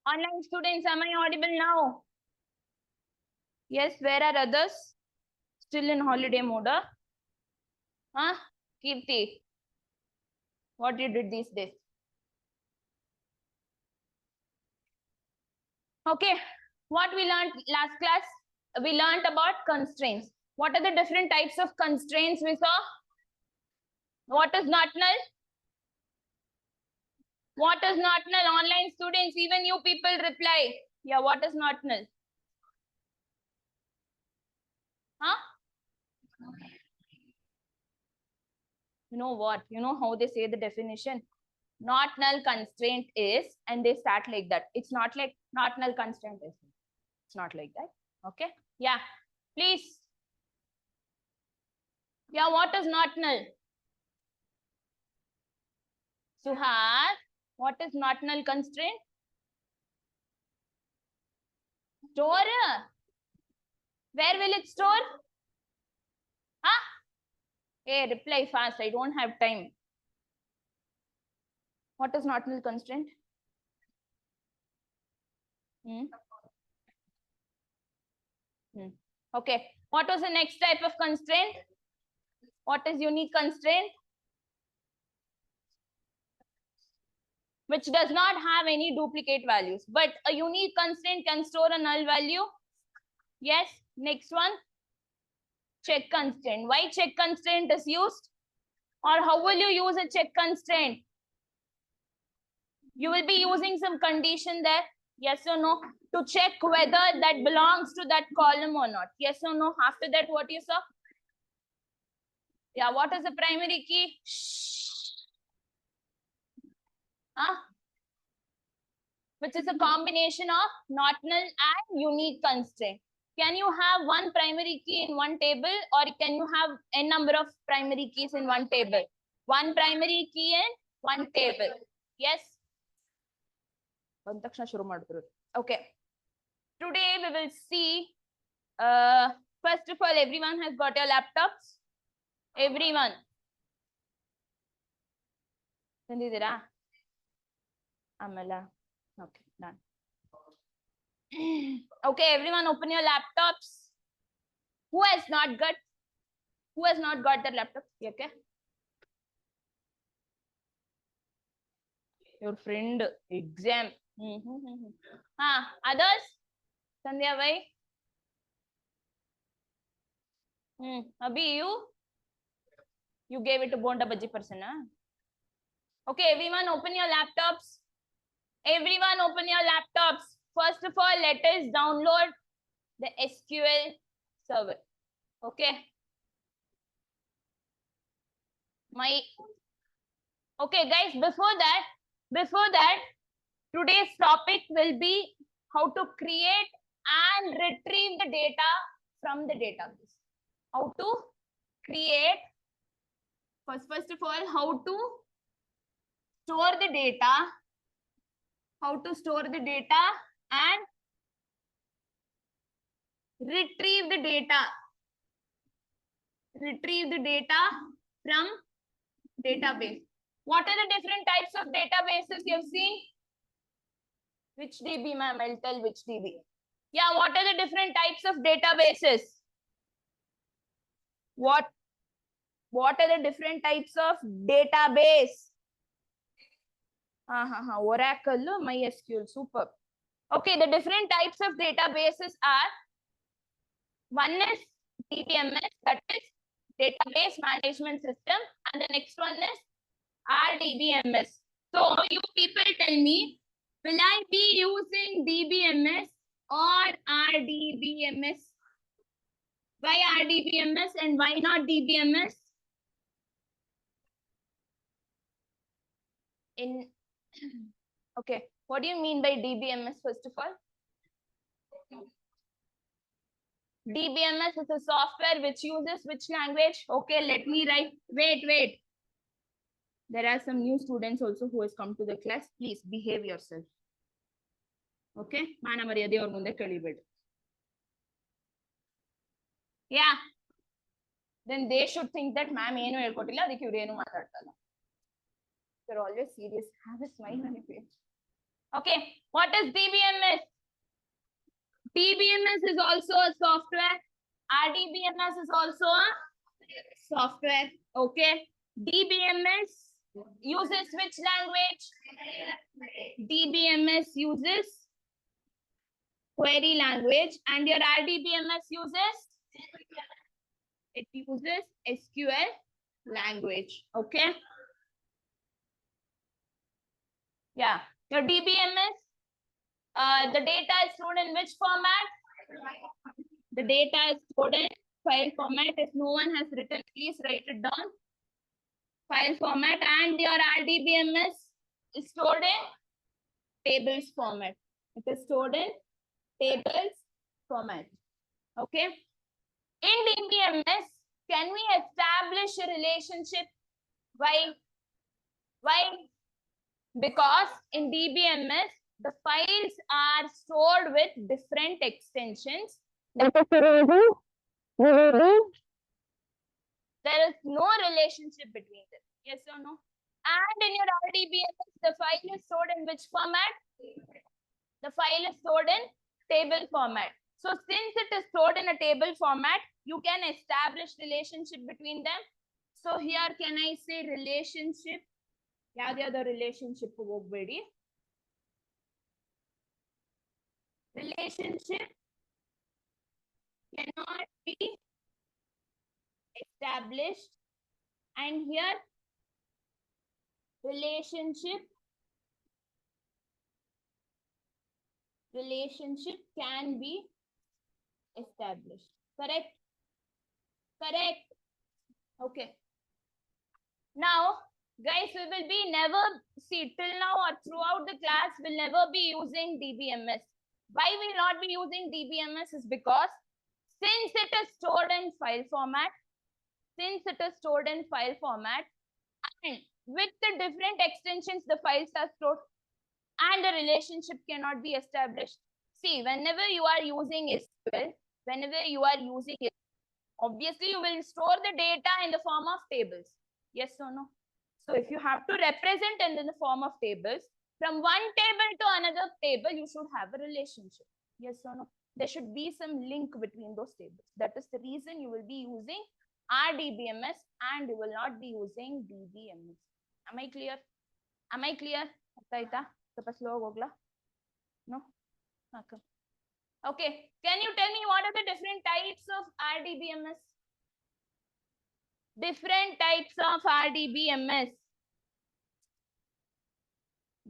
Online students, am I audible now? Yes, where are others? Still in holiday mode, huh? Huh? Kirti, what you did these days? Okay, what we learned last class? We learned about constraints. What are the different types of constraints we saw? What is not null? What is not null? Online students, even you people reply. Yeah, what is not null? Huh? You know what? You know how they say the definition? Not null constraint is, and they start like that. It's not like not null constraint is. It's not like that. Okay. Yeah. Please. Yeah, what is not null? Suhas, what is not null constraint? Store. Where will it store? Huh? Hey, reply fast. I don't have time. What is not null constraint? Okay. What was the next type of constraint? What is unique constraint? Which does not have any duplicate values. But a unique constraint can store a null value. Yes. Next one. Check constraint. Why check constraint is used? Or how will you use a check constraint? You will be using some condition there. Yes or no? To check whether that belongs to that column or not. Yes or no? After that, what you saw? Yeah, what is the primary key? Huh? Which is a combination of not null and unique constraint. Can you have one primary key in one table, or can you have n number of primary keys in one table? One primary key in one table. Yes? Okay. Today we will see, first of all, everyone has got your laptops? Everyone. Amala. Okay, done. Okay, everyone open your laptops. Who has not got? Who has not got their laptop? Okay. Your friend exam. Others? Sandhya bhai? Abhi, you gave it to Bonda Bhaji person, huh? Okay, everyone open your laptops. Everyone open your laptops. First of all, let us download the SQL server. Okay. Okay, guys, before that, today's topic will be how to create and retrieve the data from the database. How to create, first of all, how to store the data, and retrieve the data from database. What are the different types of databases you've seen? Which DB, ma'am? I'll tell which DB. Yeah, what are the different types of databases? What are the different types of database? Oracle, MySQL, super. Okay, the different types of databases are, one is DBMS, that is Database Management System, and the next one is RDBMS. So you people tell me, will I be using DBMS or RDBMS? Why RDBMS and why not DBMS? Okay, what do you mean by DBMS first of all? DBMS is a software which uses which language? Okay, let me write. Wait. There are some new students also who has come to the class. Please behave yourself. Okay? Mana maryade aur munde kalibed. Yeah. Then they should think that ma'am enu helkotilla adike iವರು ಏನು ಮಾತಾಡ್ತಲ್ಲ. You're always serious. Have a smile on your face. Okay. What is DBMS? DBMS is also a software. RDBMS is also a software. Okay. DBMS uses which language? DBMS uses query language, and your RDBMS uses SQL language. Okay. Yeah. Your DBMS, the data is stored in which format? The data is stored in file format. If no one has written, please write it down. File format, and your RDBMS is stored in tables format. It is stored in tables format. Okay. In DBMS, can we establish a relationship? Why? Because in DBMS, the files are stored with different extensions. That is the reason there is no relationship between them. Yes or no? And in your RDBMS, the file is stored in which format? The file is stored in table format. So since it is stored in a table format, you can establish relationship between them. So here can I say relationship? Yeah, the other relationship ಹೋಗ್ಬೇಡಿ. Relationship cannot be established, and here relationship can be established. Correct? Correct. Okay. Now, guys, we will be never, see, till now or throughout the class, we'll never be using DBMS. Why we'll not be using DBMS is because since it is stored in file format, and with the different extensions, the files are stored and the relationship cannot be established. See, whenever you are using SQL, obviously you will store the data in the form of tables. Yes or no? So if you have to represent it in the form of tables, from one table to another table, you should have a relationship. Yes or no? There should be some link between those tables. That is the reason you will be using RDBMS and you will not be using DBMS. Am I clear? ಸ್ವಲ್ಪ slow ಹೋಗ್ಲಾ? No? Okay. Can you tell me what are the different types of RDBMS? Different types of RDBMS.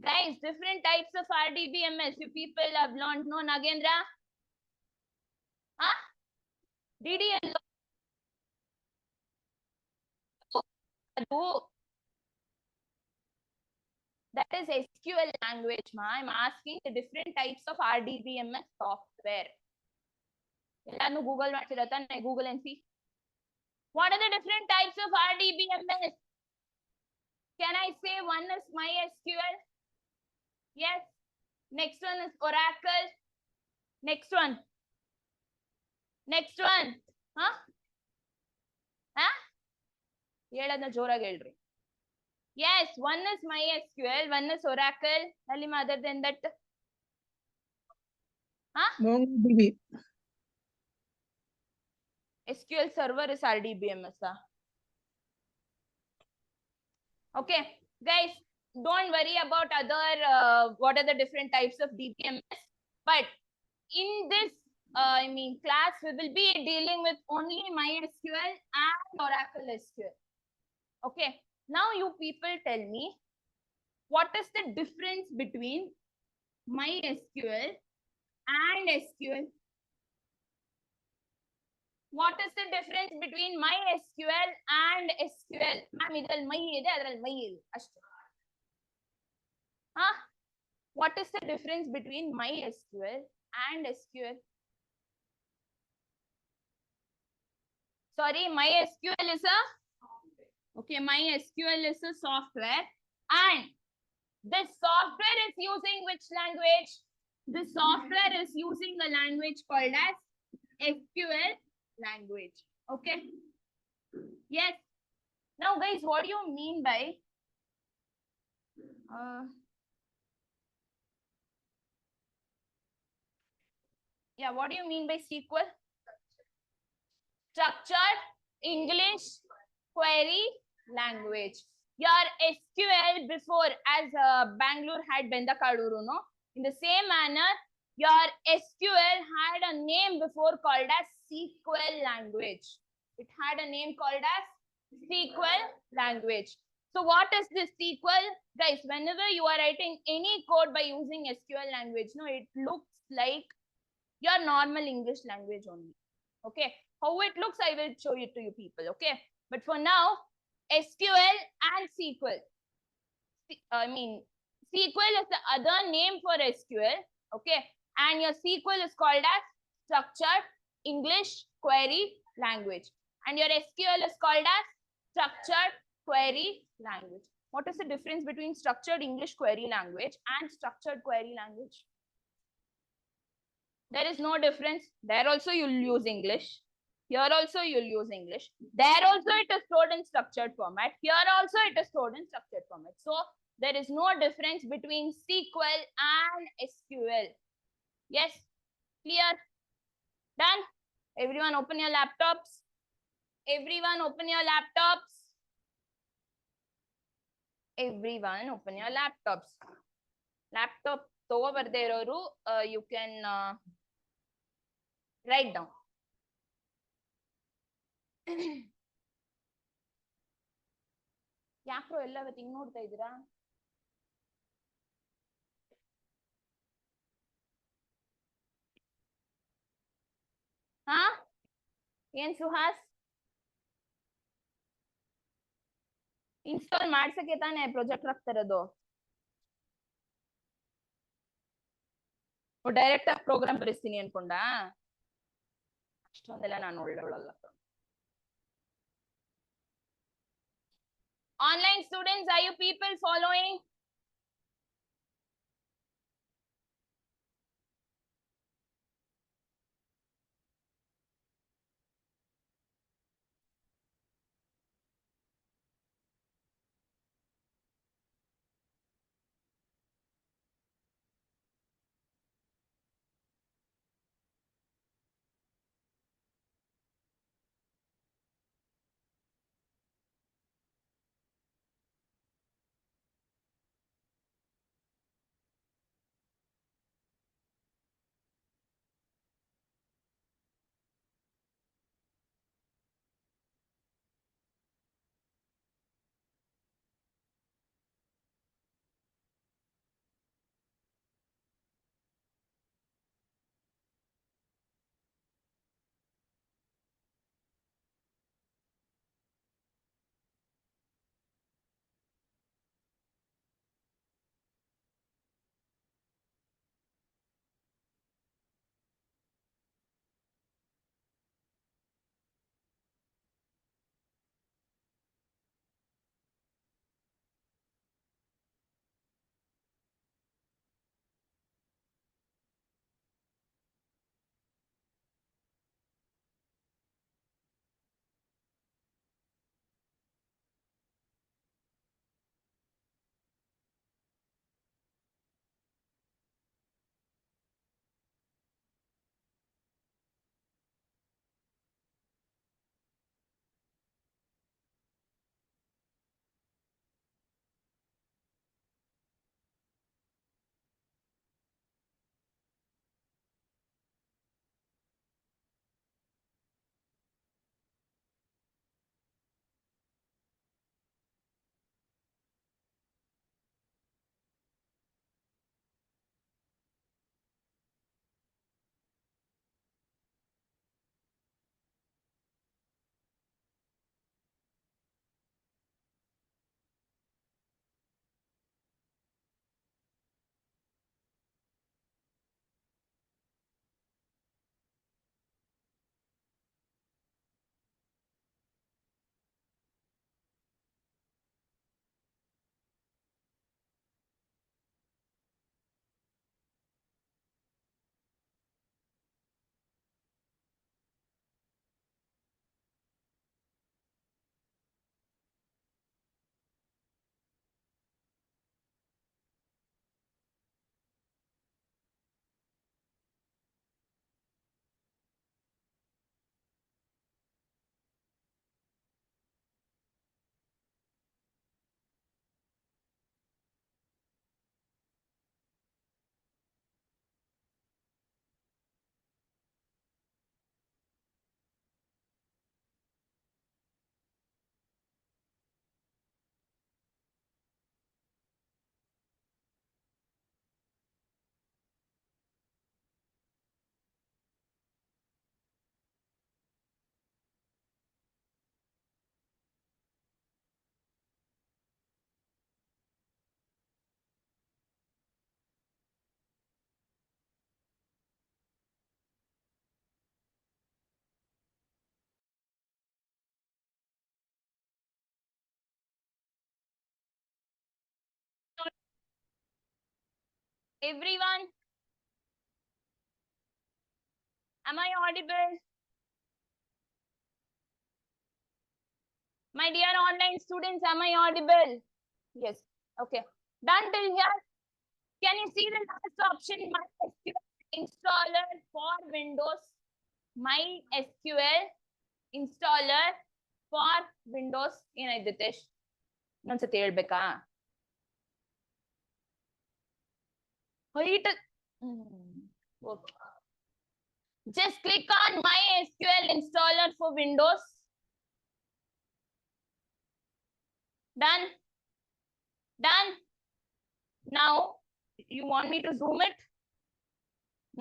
Guys, different types of RDBMS. You people have learned, no, Nagendra? Huh? Did you learn? That is SQL language, ma. I'm asking the different types of RDBMS software. Google Google and see. What are the different types of RDBMS? Can I say one is MySQL? Yes. Next one is Oracle. Next one. Huh? Huh? Yes, one is MySQL, one is Oracle. Halima, other than that? Huh? MongoDB. SQL Server is RDBMS. Okay, guys, don't worry about other, what are the different types of DBMS. But in this, class, we will be dealing with only MySQL and Oracle SQL. Okay, now you people tell me, what is the difference between MySQL and SQL? What is the difference between MySQL and SQL? What is the difference between MySQL and SQL? Sorry, MySQL is MySQL is a software, and this software is using which language? This software is using a language called as SQL language. Okay. Yes. Now, guys, what do you mean by Yeah, what do you mean by SQL? Structured English query language. Your SQL before, as Bangalore had Benda Kaduru, no? In the same manner, your SQL had a name before called as SQL language. It had a name called as SQL language. So what is this SQL? Guys, whenever you are writing any code by using SQL language, no, it looks like your normal English language only. Okay. How it looks, I will show it to you people. Okay. But for now, SQL and SQL. I mean, SQL is the other name for SQL. Okay. And your SQL is called as structured English query language. And your SQL is called as structured query language. What is the difference between structured English query language and structured query language? There is no difference. There also you'll use English. Here also you'll use English. There also it is stored in structured format. Here also it is stored in structured format. So there is no difference between SQL and SQL. Yes, clear? Done? Everyone open your laptops. Everyone open your laptops. Everyone open your laptops. Laptop over there, you can write down. ಯಾಕ್ರೋ ಎಲ್ಲ ಹಿಂಗ್ ನೋಡ್ತಾ ಇದ್ದೀರಾ? ಹಾ ಏನ್ Suhas? Install ಮಾಡ್ಸಕ್ಕೆ ತಾನೇ project ಹಾಕ್ತಿರೋದು. Direct ಆಗಿ program ಬರೆಸ್ತೀನಿ ಅನ್ಕೊಂಡ? ಅಷ್ಟೊಂದೆಲ್ಲ ನಾನು ಒಳ್ಳೆವಳಲ್ಲ. Online students, are you people following? Everyone, am I audible? My dear online students, am I audible? Yes. Okay. Done till here. Can you see the last option? MySQL installer for Windows. MySQL installer for Windows. ಏನಾಯ್ತು ದಿತೇಶ್? ಇನ್ನೊಂದ್ಸತಿ ಹೇಳ್ಬೇಕಾ? Height. Okay. Just click on MySQL installer for Windows. Done. Done. Now, you want me to zoom it?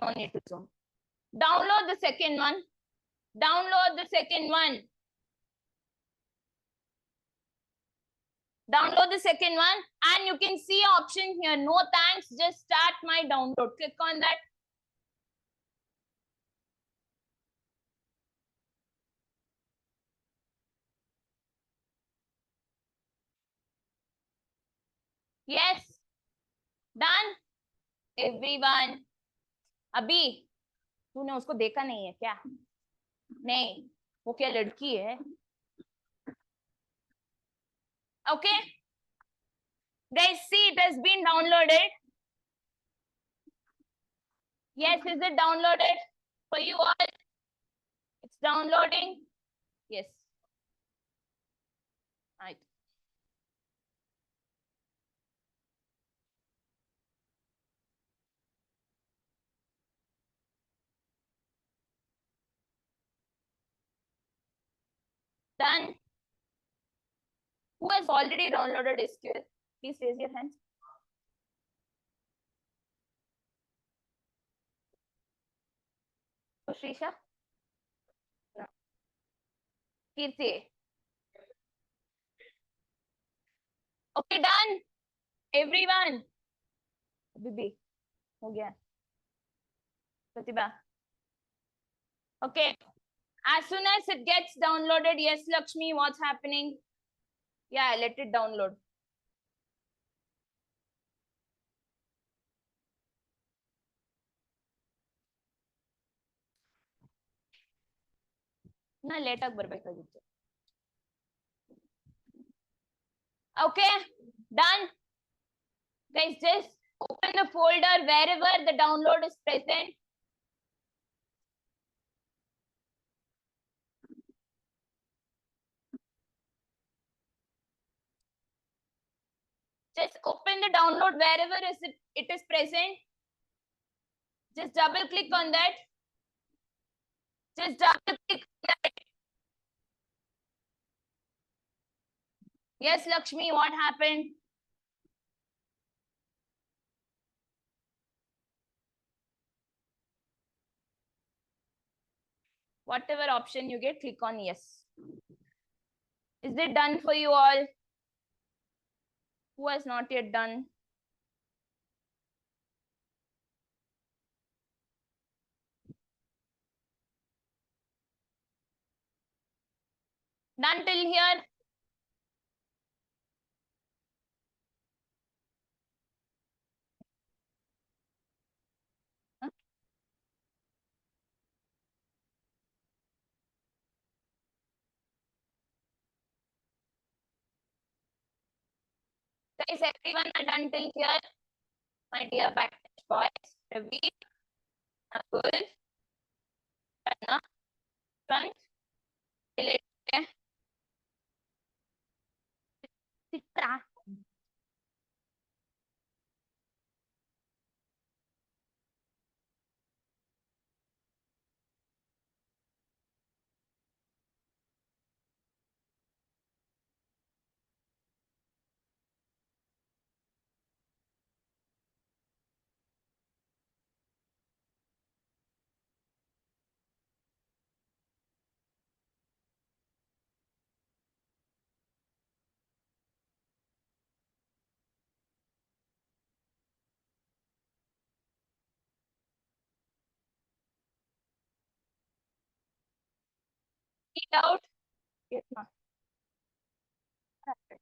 No need to zoom. Download the second one. Download the second one. Download the second one, and you can see option here. No thanks. Just start my download. Click on that. Yes. Done. Everyone. अभी तूने उसको देखा नहीं है क्या? नहीं, वो क्या लड़की है? Okay. Guys, see, it has been downloaded. Yes, is it downloaded for you all? It's downloading. Yes. Right. Done. Who has already downloaded SQL? Please raise your hands. Shrisha? No. Kirti? Okay, done. Everyone. Bibi. हो गया. Pratibha. Okay. As soon as it gets downloaded, yes, Lakshmi, what's happening? Yeah, let it download. Na late ಆಗಿ ಬರಬೇಕಾಗಿತ್ತು. Okay, done. Guys, just open the folder wherever the download is present. Just open the download wherever it is present. Just double click on that. Just double click on that. Yes, Lakshmi, what happened? Whatever option you get, click on yes. Is it done for you all? Who has not yet done? Done till here? Huh? Guys, everyone are done till here? My dear backbench boys, Ravi, Nakul, Anna, front, Sitra. Eat out. Yes, ma'am. Okay.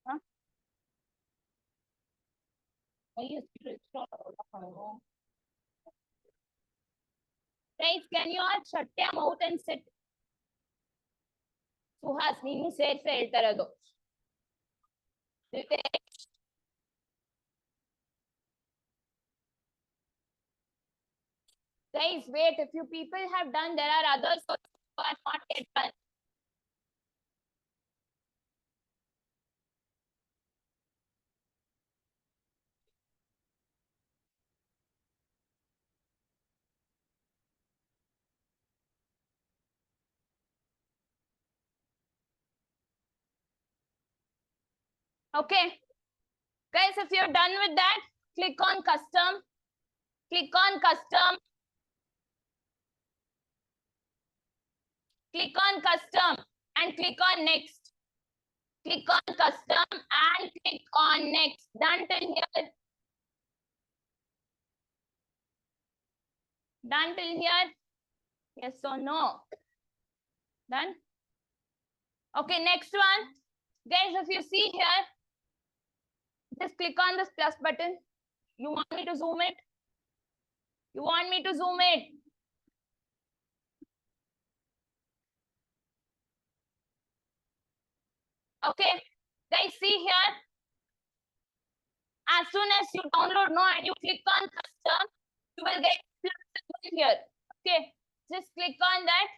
Huh? Guys, can you all shut your mouth and sit? Suhas, ನೀನು ಸೇರ್ಸೆ ಹೇಳ್ತಾ ಇರೋದು. Guys, wait, a few people have done, there are others who are not yet done. Okay. Guys, if you're done with that, click on custom. Click on custom. Click on custom and click on next. Click on custom and click on next. Done till here. Done till here. Yes or no? Done? Okay, next one. Guys, if you see here, just click on this plus button. You want me to zoom it? You want me to zoom it? Okay, guys, see here. As soon as you download no and you click on custom, you will get here. Okay, just click on that.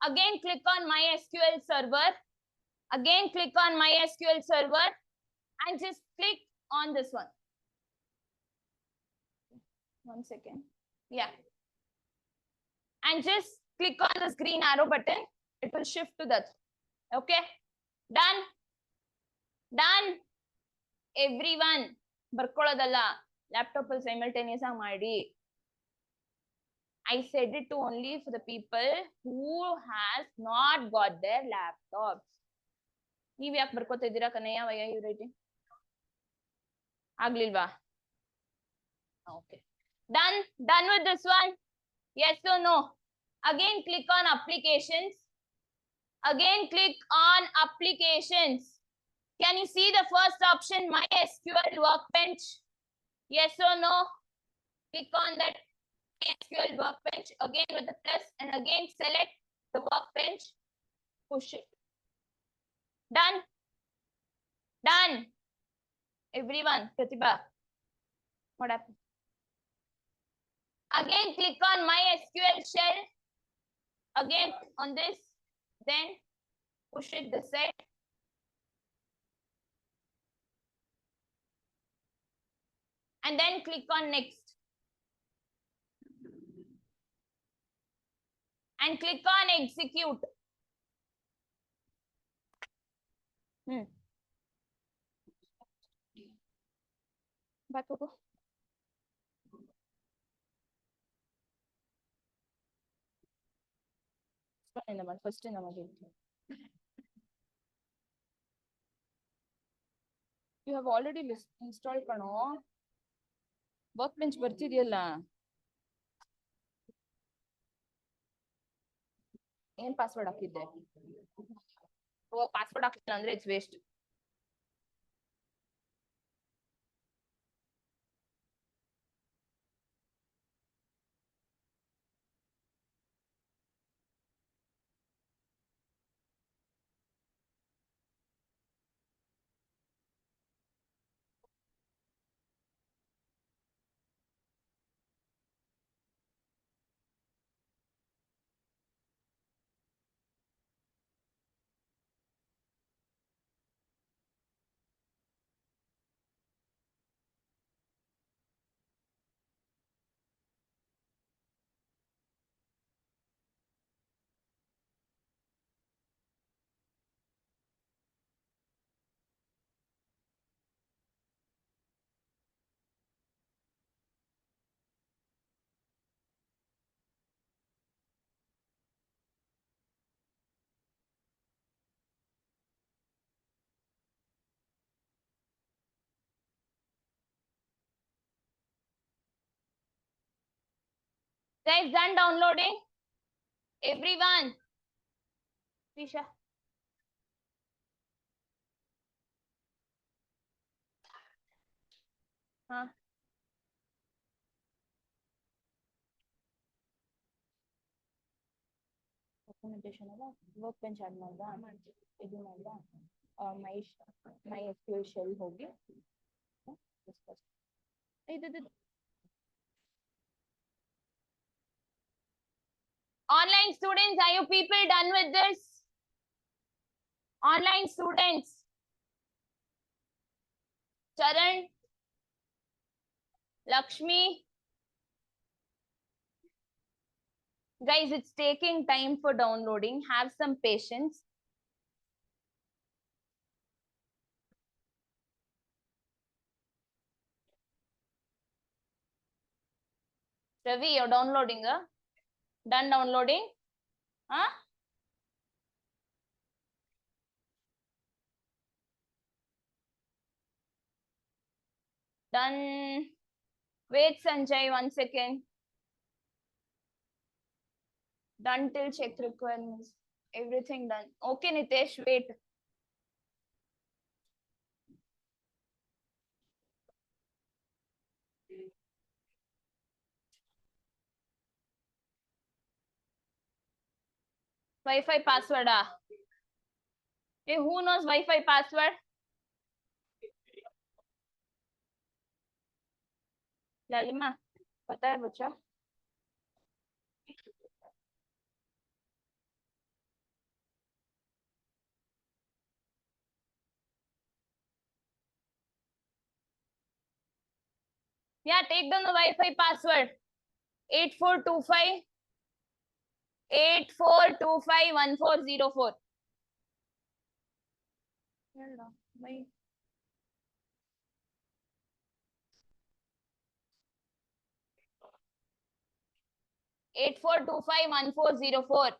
Again, click on MySQL server. Again, click on MySQL server and just click on this one. 1 second. Yeah. And just click on this green arrow button. It will shift to that. Okay. Done. Done. Everyone. ಬರ್ಕೊಳ್ಳೋದಲ್ಲ laptop ಅಲ್ಲಿ simultaneous ಆಗಿ ಮಾಡಿ. I said it to only for the people who has not got their laptops. ನೀವ್ ಯಾಕೆ ಬರ್ಕೋತಾ ಇದ್ದೀರಾ Kannayya? Why are you writing? ಆಗ್ಲಿಲ್ವಾ? Okay. Done. Done with this one. Yes or no? Again, click on applications. Again, click on applications. Can you see the first option, MySQL Workbench? Yes or no? Click on that MySQL Workbench again with the plus and again select the Workbench. Push it. Done. Done. Everyone, Pratibha. What happened? Again, click on MySQL shell. Again on this, then push it this side. And then click on next. And click on execute. Back over. First in the You have already installed kano. Workbench ಬರ್ತಿದೆಯಲ್ಲ. ಏನ್ password ಹಾಕಿದ್ದೆ? ಓ password ಹಾಕಿಲ್ಲ ಅಂದ್ರೆ it's waste. Guys, done downloading? Everyone. Trisha. हाँ documentation ಅಲ್ಲ work bench add ಮಾಡ್ದಾ ಇದು ಮಾಡ್ದಾ ಮೈ ಮೈ S Q L shell ಹೋಗಿ ಇದು online students, are you people done with this? Online students, Charan, Lakshmi, guys, it's taking time for downloading. Have some patience. Ravi, you're downloading, huh? Done downloading? Huh? Done. Wait, Sanjay, 1 second. Done till check requirements. Everything done. Okay, Nitesh, wait. Wi-Fi password, ah. Hey, who knows Wi-Fi password? Lalima, पता है बच्चा? Yeah, take down the Wi-Fi password. 8425 1404. Bye. 84251404.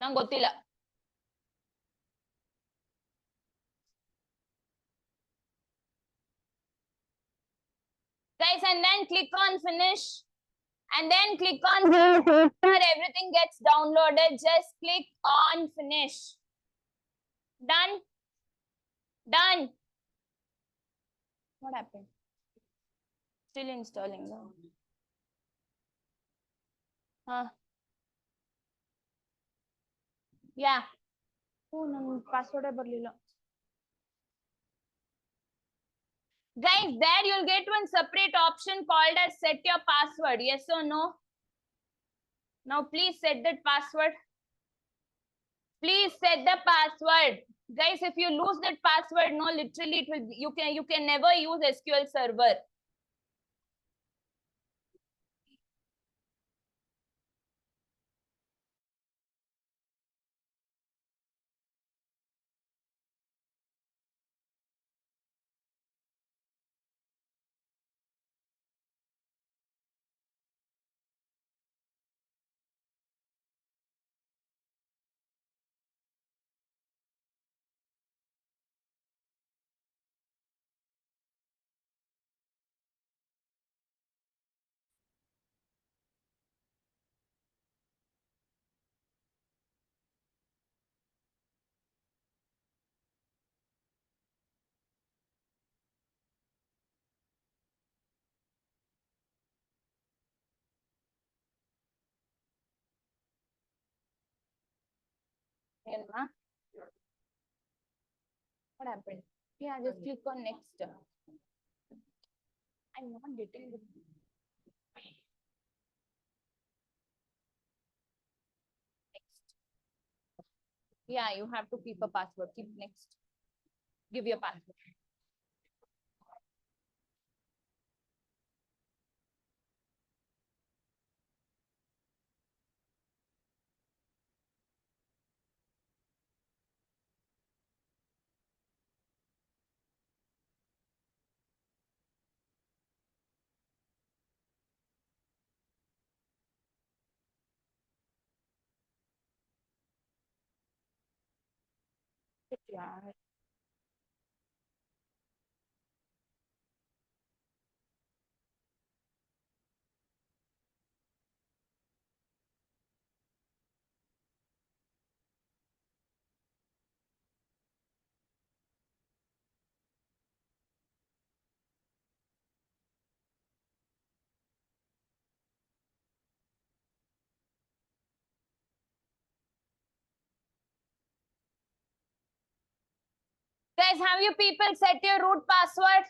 ನಂಗೆ ಗೊತ್ತಿಲ್ಲ. Guys, and then click on finish. And then click on everything gets downloaded. Just click on finish. Done. Done. What happened? Still installing. Yeah. Oh, no, password ಬರ್ಲಿಲ್ಲ. Guys, there you'll get one separate option called as set your password. Yes or no? Now please set that password. Please set the password. Guys, if you lose that password, no, literally it will you can never use SQL Server. What happened? Yeah, just click on next. I'm not getting the next. Yeah, you have to keep a password. Keep next. Give your password. Yeah. Guys, have you people set your root password?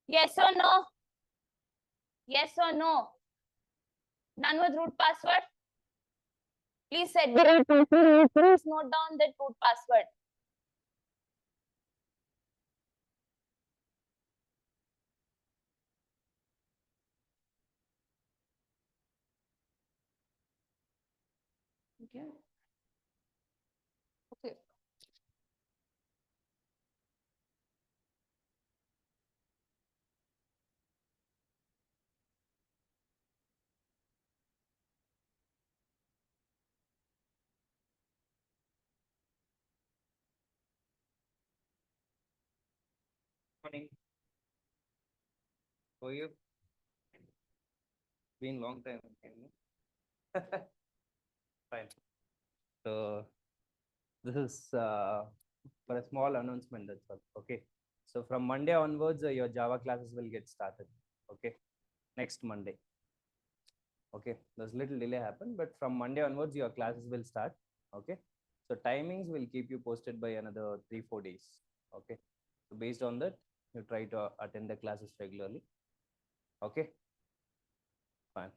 Yes or no? Yes or no? Done with root password? Please set the root password. Please note down that root password. Okay. Okay. Morning. How are you? Been long time. Fine. So this is for a small announcement. That's all. Okay. So from Monday onwards, your Java classes will get started. Okay. Next Monday. Okay. There's little delay happened, but from Monday onwards, your classes will start. Okay. So timings will keep you posted by another 3-4 days. Okay. So based on that, you try to attend the classes regularly. Okay. Fine.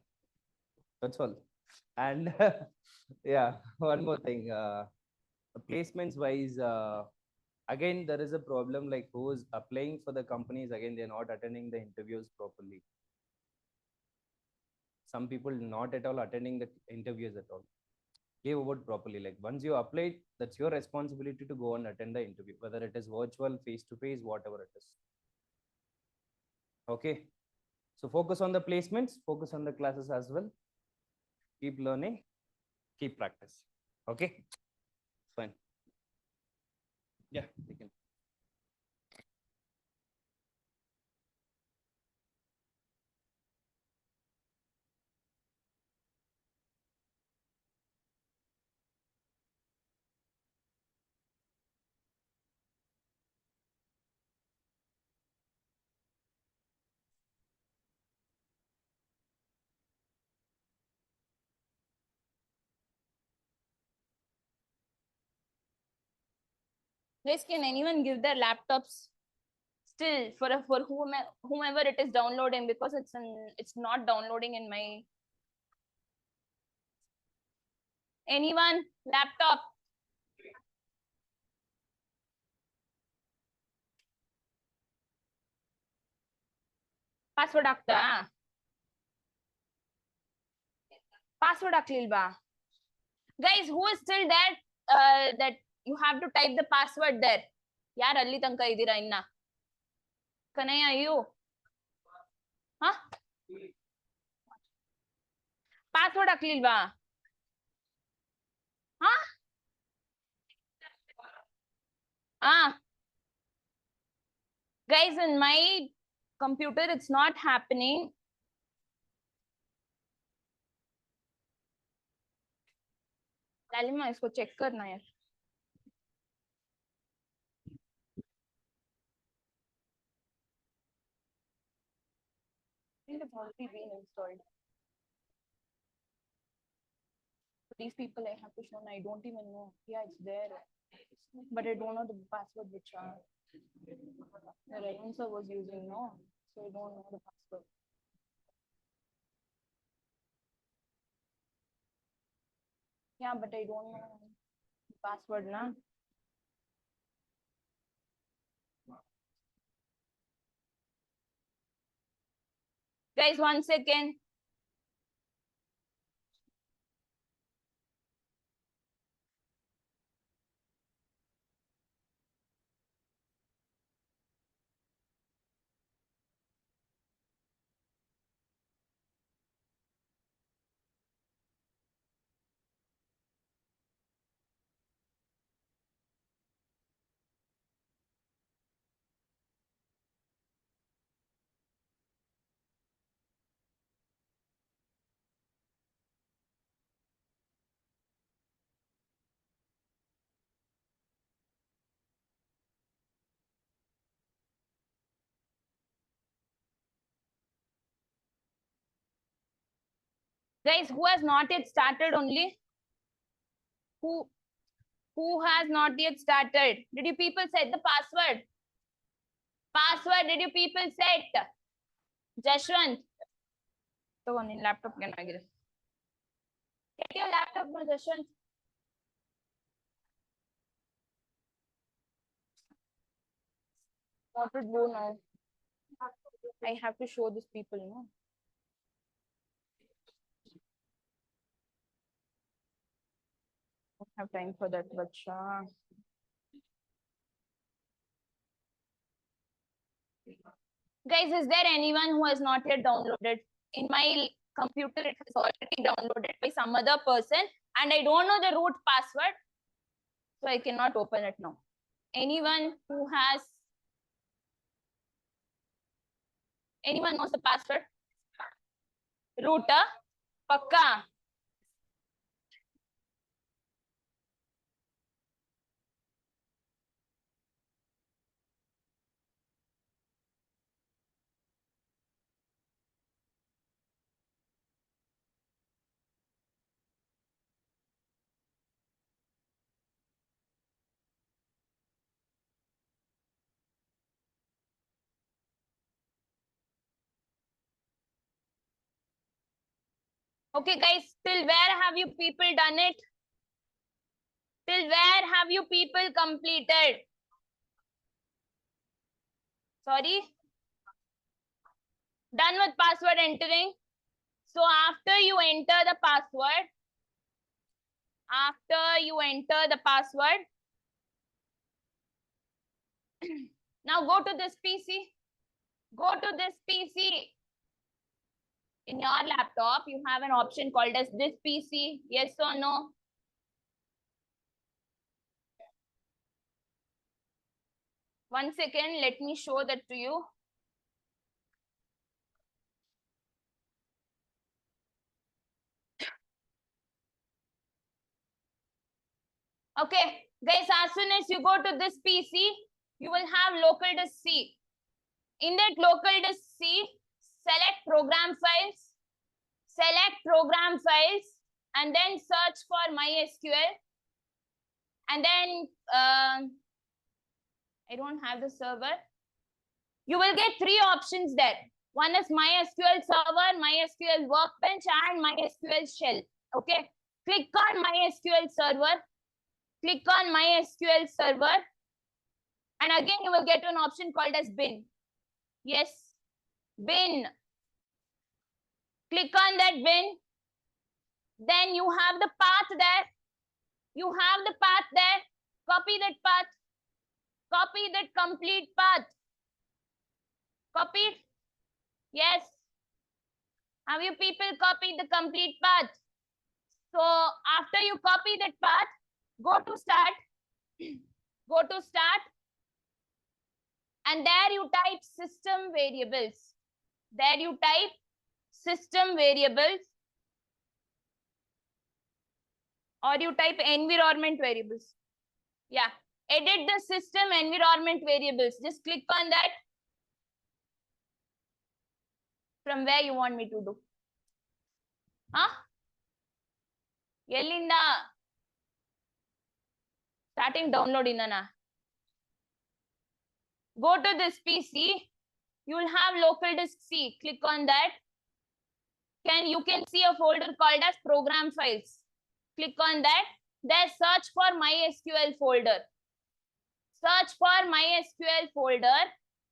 That's all. And yeah, one more thing. Placements wise, again, there is a problem like who is applying for the companies, again, they're not attending the interviews properly. Some people not at all attending the interviews at all. Give about properly. Like once you apply, that's your responsibility to go and attend the interview, whether it is virtual, face to face, whatever it is. Okay. So focus on the placements, focus on the classes as well. Keep learning, keep practice. Okay. Fine. Yeah, you can. Guys, can anyone give their laptops still for whomever it is downloading, because it's not downloading in my anyone laptop? Password ಆಗ್ತಾ password ಆಗ್ಲಿಲ್ವಾ? Guys, who is still there, that you have to type the password there? ಯಾರು ಅಲ್ಲಿ ತನಕ ಇದ್ದೀರಾ ಇನ್ನ? ಕನಯ್ಯ, you? Huh? Password ಹಾಕ್ಲಿಲ್ವಾ? ಹಾ guys, in my computer it's not happening. लालिमा, इसको check करना यार. I think it's already been installed. For these people I have to show, I don't even know. Yeah, it's there, but I don't know the password which the Rayunsa was using, no? So I don't know the password. Yeah, but I don't know the password, na? Guys, 1 second. Guys, who has not yet started only? Who? Who has not yet started? Did you people set the password? Password, did you people set? Jashwant. So on in laptop can I get your laptop, Jashwant. What to do now? I have to show these people, no? I don't have time for that, but guys, is there anyone who has not yet downloaded? In my computer, it has already downloaded by some other person, and I don't know the root password, so I cannot open it now. Anyone who has, anyone knows the password? Router, Pakka. Okay, guys, till where have you people done it? Till where have you people completed? Sorry? Done with password entering? So after you enter the password, now go to this PC. Go to this PC. In your laptop, you have an option called as this PC. Yes or no? One second, let me show that to you. Okay, guys, as soon as you go to this PC, you will have local disk C. In that local disk C, select program files, and then search for MySQL. And then I don't have the server. You will get three options there. One is MySQL server, MySQL workbench, and MySQL shell. Okay, click on MySQL server. Click on MySQL server. And again, you will get an option called as bin. Yes, bin. Click on that bin. Then you have the path there. Copy that path. Copy that complete path. Copied? Yes. Have you people copied the complete path? So after you copy that path, go to start. Go to start. And there you type system variables. There you type system variables. Or you type environment variables. Yeah. Edit the system environment variables. Just click on that. From where you want me to do? Huh? Yelinda. Starting downloading, Nana. Go to this PC. You will have local disk C. Click on that. You can see a folder called as program files. Click on that. There search for MySQL folder. Search for MySQL folder.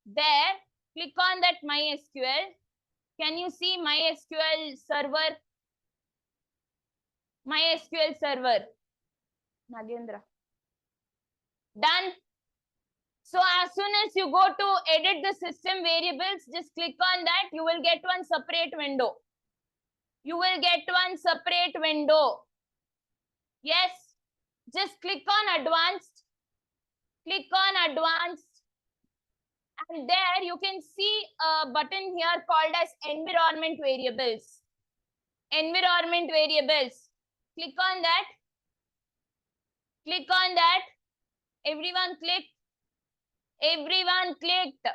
There, click on that MySQL. Can you see MySQL server? MySQL server. Nagendra. Done. So as soon as you go to edit the system variables, just click on that. You will get one separate window. You will get one separate window. Yes. Just click on advanced. Click on advanced. And there you can see a button here called as environment variables. Environment variables. Click on that. Click on that. Everyone clicked. Everyone clicked.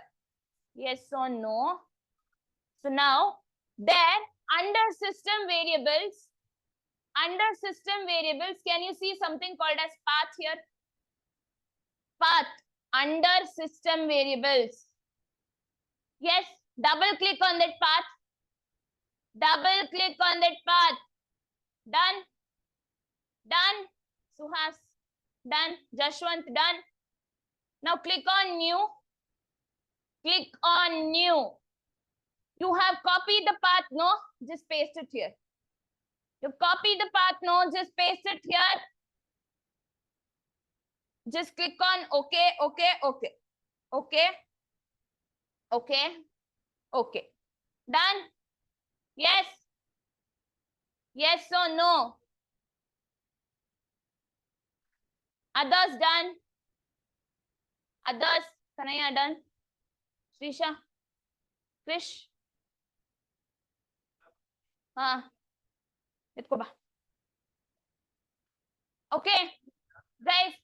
Yes or no? So now there under system variables, Under system variables, can you see something called as path here? Path under system variables. Yes, double click on that path. Double click on that path. Done. Done. Suhas. Done. Jashwant. Done. Now click on new. Click on new. You have copied the path, no? Just paste it here. You copy the path, no? Just paste it here. Just click on okay, okay, okay. Okay. Okay. Okay. Done. Yes. Yes or no? Others done. Others. Kanaya done. Srisha. Krish. Itko ba? Okay. Guys.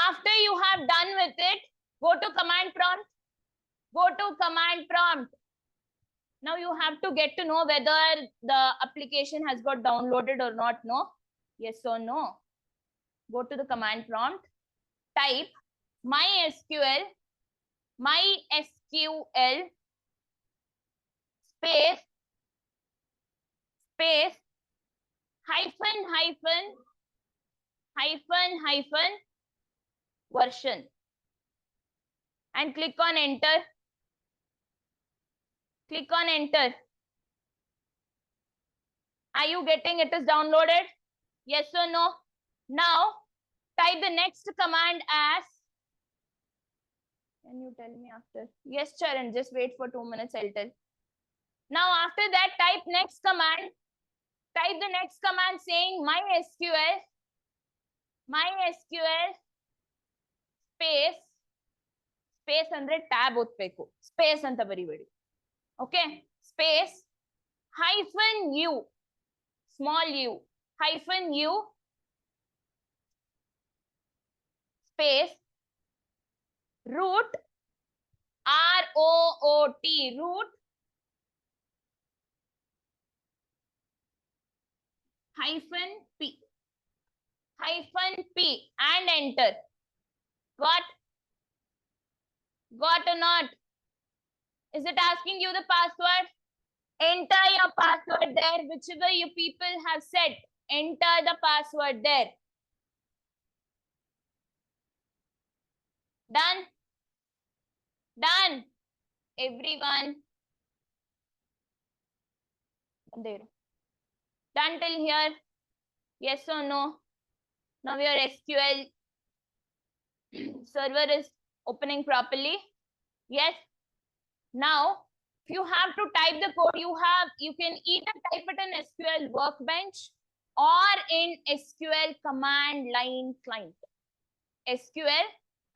After you have done with it, go to command prompt. Go to command prompt. Now you have to get to know whether the application has got downloaded or not. No? Yes or no? Go to the command prompt. Type MySQL space hyphen version and click on enter. Click on enter. Are you getting it is downloaded? Yes or no? Now type the next command as. Can you tell me after? Yes, Charan, just wait for 2 minutes, I'll tell. Now after that, type next command. Type the next command saying MySQL space andre tab ottbeku. Space anta baribedi. Okay, space hyphen u, small u, hyphen u, space root, ROOT, root, hyphen P and enter. Got or not? Is it asking you the password? Enter your password there, whichever you people have said. Enter the password there. Done? Done. Everyone. Done till here? Yes or no? Now your SQL server is opening properly. Yes. Now, if you have to type the code, you can either type it in SQL Workbench or in SQL command line client. SQL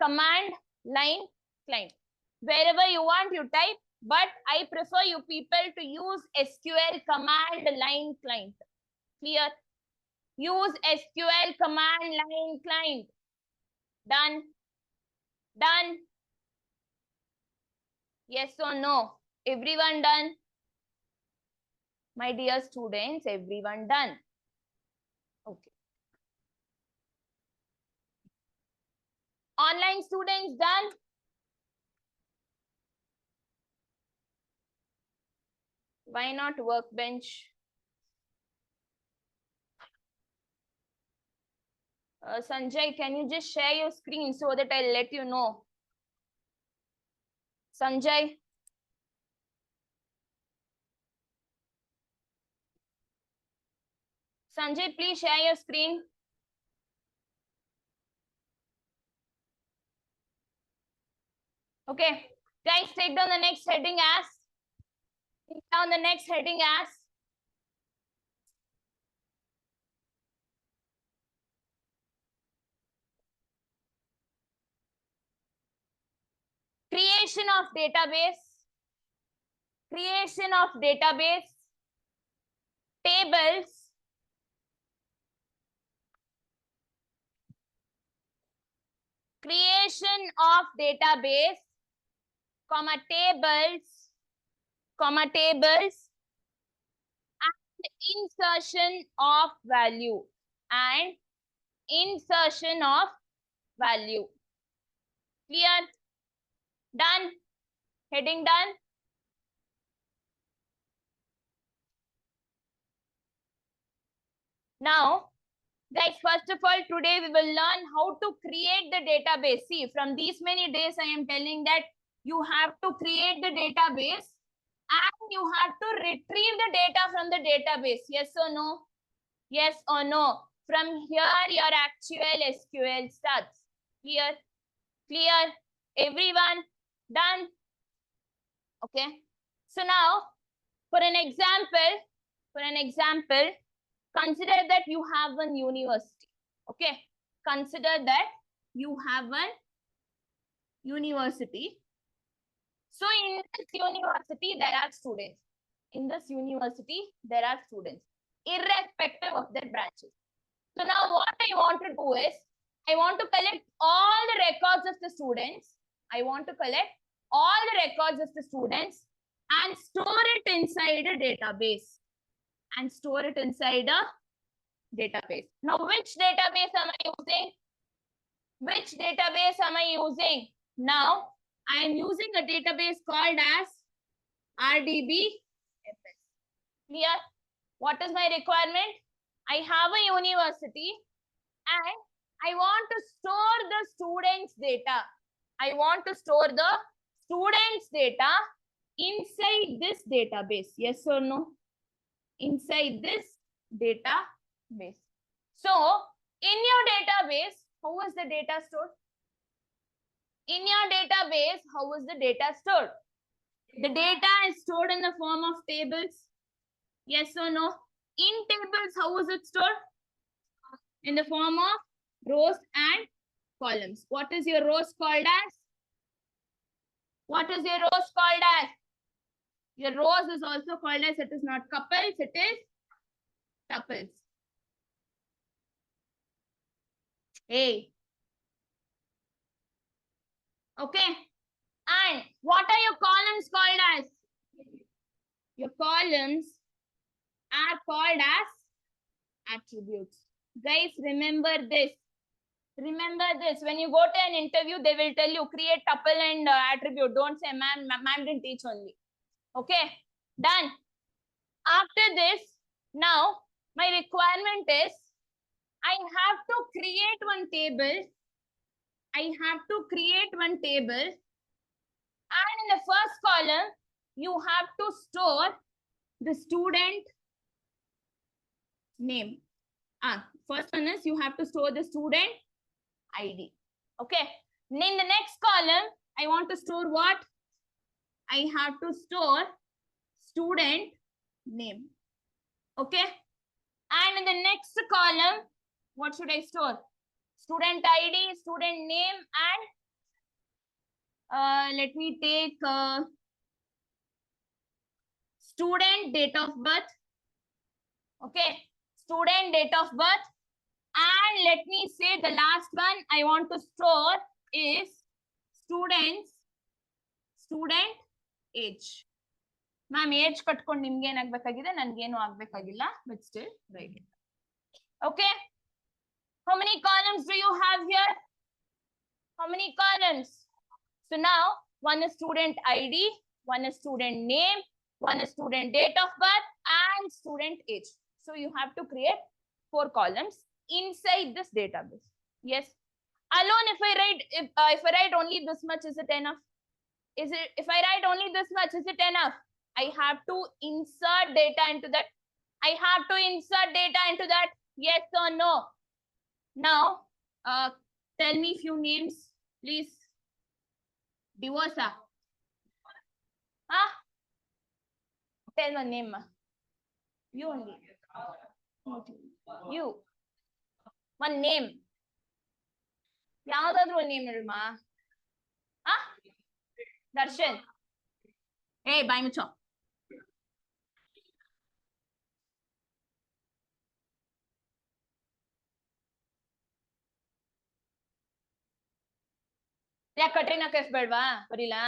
command line client. Wherever you want, you type, but I prefer you people to use SQL command line client. Clear? Use SQL command line client. Done? Done? Yes or no? Everyone done? My dear students, everyone done? Okay. Online students done? Why not Workbench? Sanjay, can you just share your screen so that I'll let you know? Sanjay? Sanjay, please share your screen. Okay, guys, take down the next heading as. Take down the next heading as. Creation of database. Creation of database. Tables. Creation of database, comma tables, insertion of value and insertion of value. Clear? Done? Heading done? Now, guys, first of all, today we will learn how to create the database. See, from these many days, I am telling that you have to create the database and you have to retrieve the data from the database. Yes or no? Yes or no? From here, your actual SQL starts. Clear? Clear? Everyone? Done? Okay. So now, for an example, consider that you have one university. Okay. Consider that you have one university. So in this university, there are students. In this university, there are students, irrespective of their branches. So now what I want to do is, I want to collect all the records of the students. I want to collect all the records of the students and store it inside a database. And store it inside a database. Now, which database am I using? Which database am I using? Now, I am using a database called as RDBMS. Clear? What is my requirement? I have a university and I want to store the students' data. I want to store the students' data inside this database. Yes or no? Inside this database. So, in your database, how is the data stored? In your database, how is the data stored? The data is stored in the form of tables. Yes or no? In tables, how is it stored? In the form of rows and columns. What is your rows called as? What is your rows called as? Your rows is also called as, it is not couples, it is tuples. Hey. Okay. And what are your columns called as? Your columns are called as attributes. Guys, remember this. Remember this. When you go to an interview, they will tell you create tuple and attribute. Don't say ma'am didn't teach only. Okay. Done. After this, now my requirement is I have to create one table. I have to create one table. And in the first column, you have to store the student name. First one is you have to store the student ID. Okay. In the next column, I want to store what? I have to store student name. Okay. And in the next column, what should I store? Student ID, student name, and let me take student date of birth. Okay. Student date of birth. And let me say the last one I want to store is student age. Ma'am, age katkondu nimge ಏನು ಆಗಬೇಕಾಗಿದೆ ನನಗೇನು ಆಗಬೇಕಾಗಿಲ್ಲ, but still write it. Okay. How many columns do you have here? How many columns? So now one is student ID, one is student name, one is student date of birth, and student age. So you have to create 4 columns inside this database. Yes. Alone, if I write only this much, is it enough? Is it? If I write only this much, is it enough? I have to insert data into that. I have to insert data into that. Yes or no? Now, tell me few names, please. Divorce. Huh? Tell my name. You only. You. One name. ಯಾವ್ದಾದ್ರು ಒಂದು name ಹೇಳಮ್ಮ. Darshan. Hey, ಬಾಯ್ ಮುಚ್ಚೋ. ಯಾಕೆ ಕಟ್ರಿನಾ ಕೈಫ್ ಬೇಡವಾ? ಬರೀಲಾ?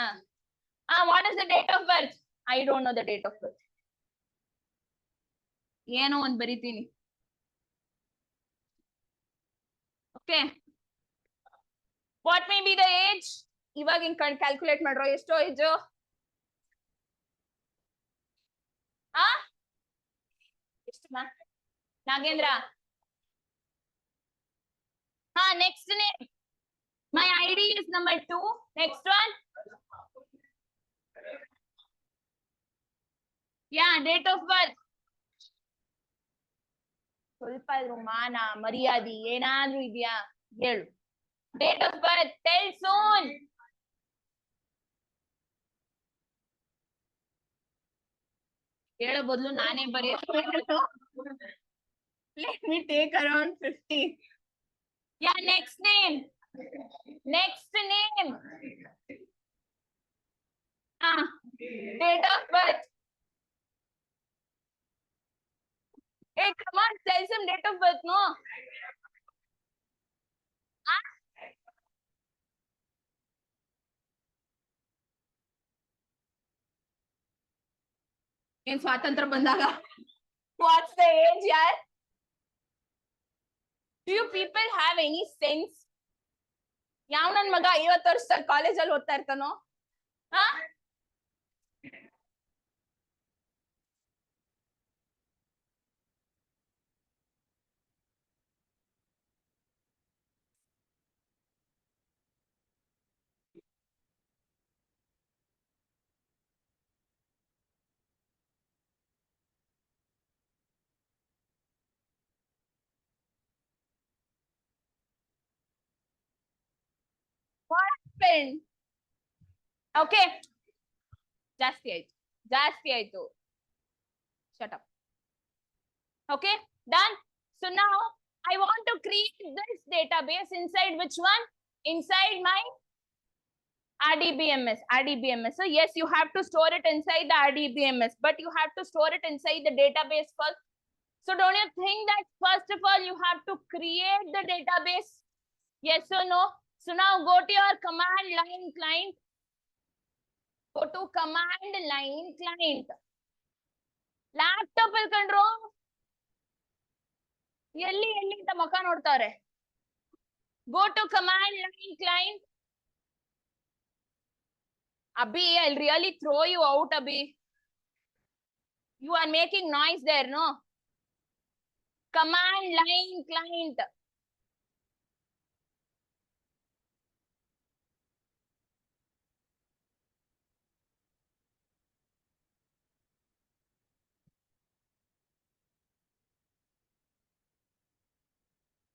What is the date of birth? I don't know the date of birth. ಏನೋ ಒಂದ್ ಬರಿತೀನಿ. Okay. What may be the age? ಇವಾಗ ಹಿಂಗ್ ಕ್ಯಾಲ್ಕುಲೇಟ್ ಮಾಡ್ರೋ ಎಷ್ಟೋ ಏಜ್? ಎಷ್ಟು Nagendra? Next name. My ID is number 2. Next one. Yeah, date of birth. ಸ್ವಲ್ಪ ಇದ್ರು ಮಾನ ಮರ್ಯಾದೆ ಏನಾದ್ರೂ ಇದೆಯಾ ಹೇಳು. Date of birth. Tell soon. ಹೇಳೋ ಬದಲು ನಾನೇ ಬರೆಯೋದು. Let me take around 50. Yeah, next name. Next name. Date of birth. Hey, come on, tell some date of birth, no? ಏನ್ ಸ್ವಾತಂತ್ರ್ಯ ಬಂದಾಗ? What's the age, yaar? Do you people have any sense? ಯಾವ ನನ್ ಮಗ 50 ವರ್ಷ ಕಾಲೇಜಲ್ಲಿ ಓದ್ತಾ ಇರ್ತಾನೋ? What happened? Okay. ಜಾಸ್ತಿ ಆಯ್ತು. Shut up. Okay, done. So now I want to create this database inside which one? Inside my RDBMS. So yes, you have to store it inside the RDBMS, but you have to store it inside the database first. So don't you think that first of all you have to create the database? Yes or no? So now go to your command line client. Go to command line client. Laptop al control. ಎಲ್ಲಿ ಅಂತ ಮುಖ ನೋಡ್ತಾರೆ. Go to command line client. Abhi, I'll really throw you out, Abhi. You are making noise there, no? Command line client.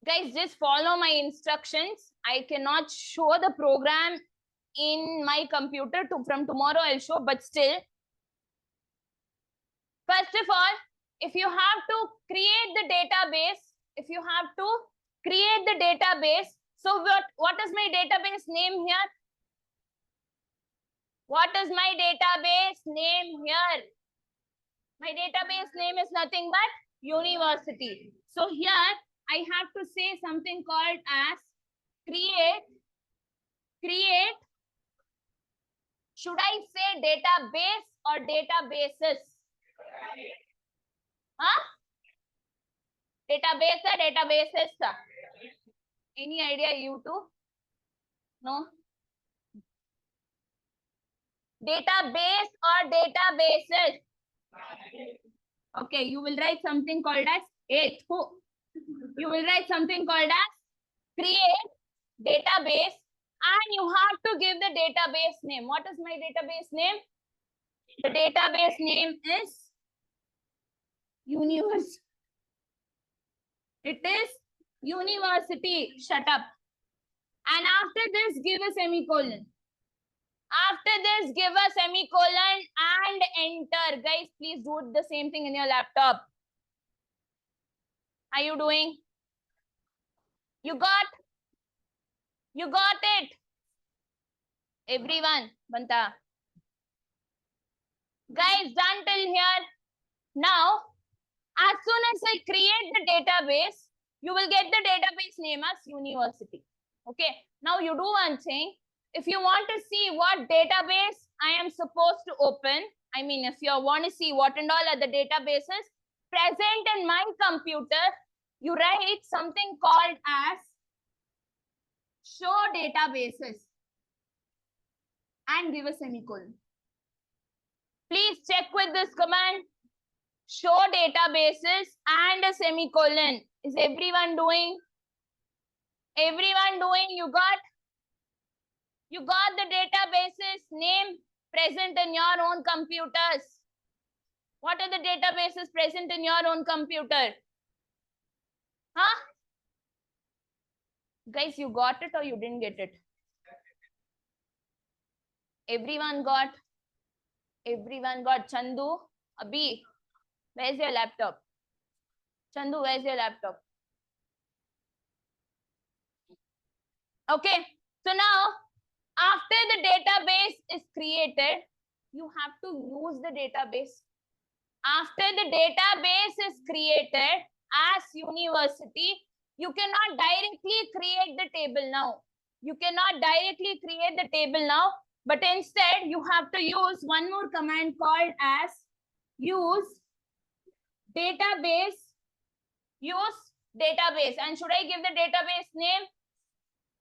Guys, just follow my instructions. I cannot show the program in my computer. From tomorrow I'll show, but still. First of all, if you have to create the database, so what is my database name here? What is my database name here? My database name is nothing but university. So here I have to say something called as create. Should I say database or databases? Database or databases? Any idea, you two? No? Database or databases? Okay, you will write something called as you will write something called as create database, and you have to give the database name. What is my database name? The database name is universe. It is university. Shut up. And after this, give a semicolon. After this, give a semicolon and enter. Guys, please do the same thing in your laptop. Are you doing? You got it. Everyone, Banta. Guys, done till here. Now, as soon as I create the database, you will get the database name as university. Okay. Now you do one thing. If you want to see what database I am supposed to open, I mean, if you want to see what and all are the databases, present in my computer, you write something called as show databases and give a semicolon. Please check with this command. Show databases and a semicolon. Is everyone doing? Everyone doing? You got the databases name present in your own computers. What are the databases present in your own computer? Huh? Guys, you got it or you didn't get it? Everyone got? Everyone got? Chandu, Abhi, where's your laptop? Chandu, where's your laptop? Okay, so now after the database is created, you have to use the database. After the database is created as university, you cannot directly create the table now. You cannot directly create the table now, but instead you have to use one more command called as use database. Use database. And should I give the database name?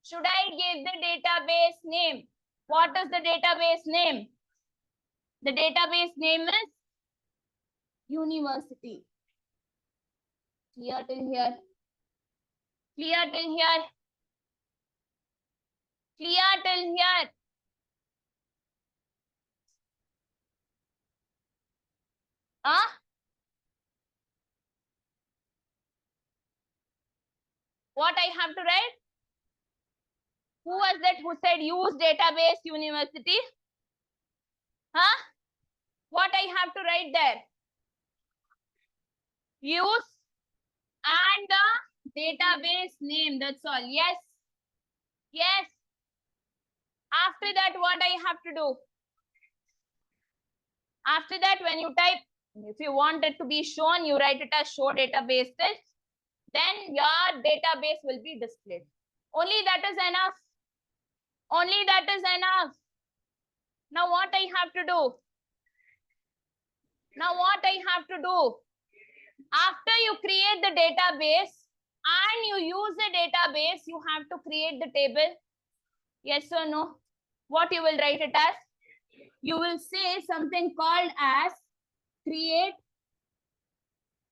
Should I give the database name? What is the database name? The database name is university. Clear till here? Clear till here? Clear till here? Huh? What I have to write? Who was that who said use database university? Huh? What I have to write there? Use and the database name. That's all. Yes. Yes. After that, what I have to do? After that, when you type, if you want it to be shown, you write it as show databases. Then your database will be displayed. Only that is enough. Only that is enough. Now what I have to do? Now what I have to do? After you create the database and you use the database, you have to create the table. Yes or no? What you will write it as? You will say something called as create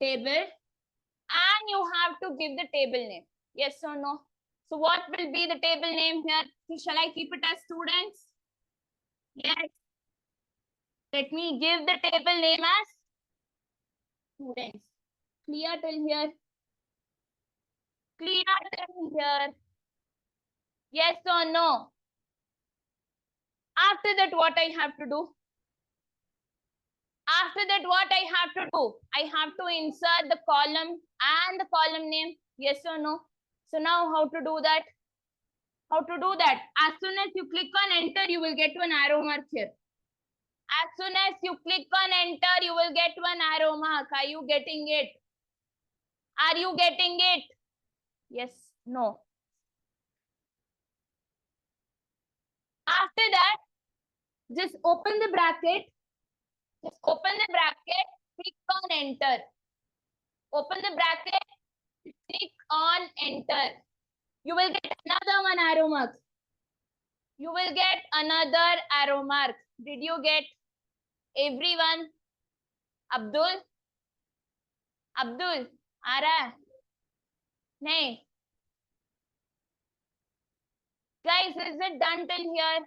table and you have to give the table name. Yes or no? So what will be the table name here? Shall I keep it as students? Yes. Let me give the table name as students. Clear till here? Clear till here? Yes or no? After that, what I have to do? After that, what I have to do? I have to insert the column and the column name. Yes or no? So now how to do that? How to do that? As soon as you click on enter, you will get one arrow mark here. As soon as you click on enter, you will get one arrow mark. Are you getting it? Are you getting it? Yes, no. After that, just open the bracket. Just open the bracket, click on enter. Open the bracket, click on enter. You will get another one arrow mark. You will get another arrow mark. Did you get everyone? Abdul? Abdul, आ रहा है? नहीं. Guys, is it done till here?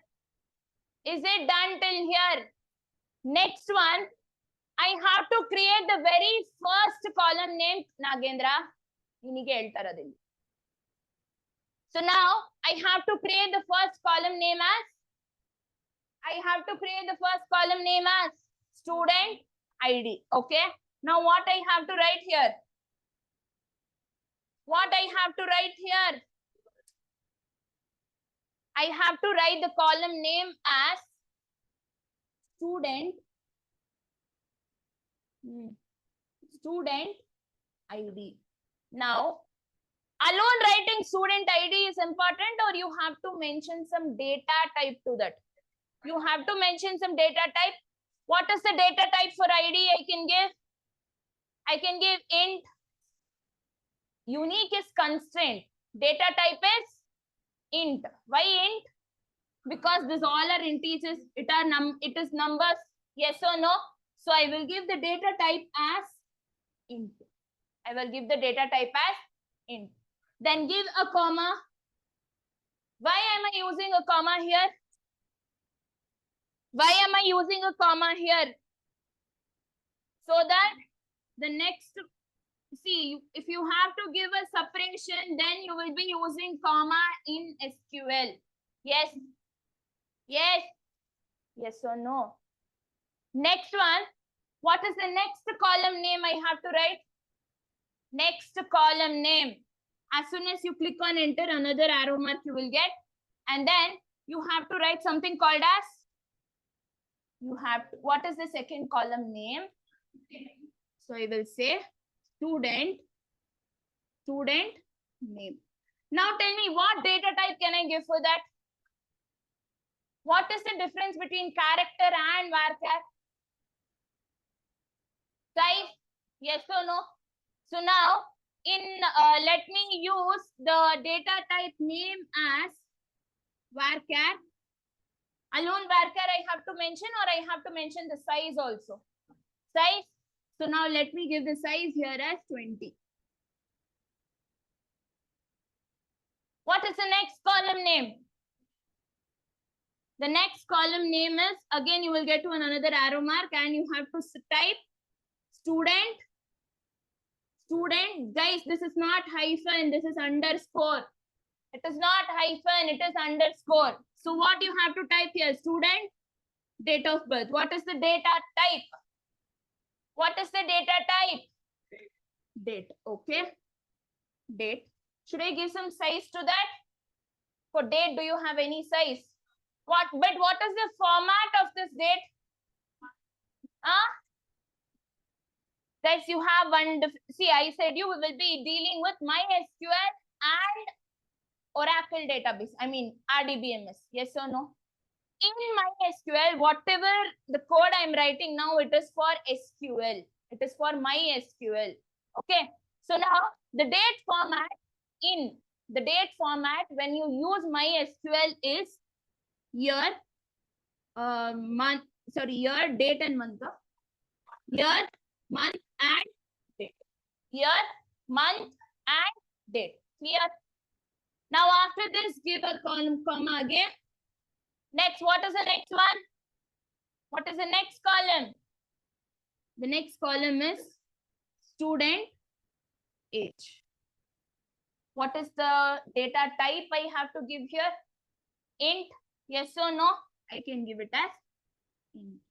Is it done till here? Next one, I have to create the very first column named Nagendra. So now I have to create the first column name as student ID. Okay. Now what I have to write here? What I have to write here? I have to write the column name as student ID. Now, alone writing student ID is important, or you have to mention some data type to that? You have to mention some data type. What is the data type for ID I can give? I can give int. Unique is constraint. Data type is int. Why int? Because this all are integers. It is numbers. Yes or no? So I will give the data type as int. I will give the data type as int. Then give a comma. Why am I using a comma here? Why am I using a comma here? So that the next, see, if you have to give a separation, then you will be using comma in SQL. Yes. Yes. Yes or no? Next one. What is the next column name I have to write? Next column name. As soon as you click on enter, another arrow mark you will get. And then you have to write something called as, what is the second column name? So I will say student name. Now tell me, what data type can I give for that? What is the difference between character and varchar? Type, yes or no? So now, let me use the data type name as varchar. Alone varchar I have to mention, or I have to mention the size also? Size. So now let me give the size here as 20. What is the next column name? The next column name is, again you will get to another arrow mark and you have to type student. Guys, this is not hyphen, this is underscore. It is not hyphen, it is underscore. So what you have to type here? Student, date of birth. What is the data type? What is the data type? Date. Okay. Date. Should I give some size to that? For date, do you have any size? But what is the format of this date? Guys, you have one. See, I said you will be dealing with MySQL and Oracle database. I mean RDBMS. Yes or no? In MySQL, whatever the code I'm writing now, it is for SQL. It is for MySQL. Okay. So now the date format when you use MySQL is year, month. Sorry, year, date, and month. Year, month, and date. Year, month, and date. Clear? Now after this, give a column, comma again. Next, what is the next one? What is the next column? The next column is student age. What is the data type I have to give here? Int, yes or no? I can give it as int.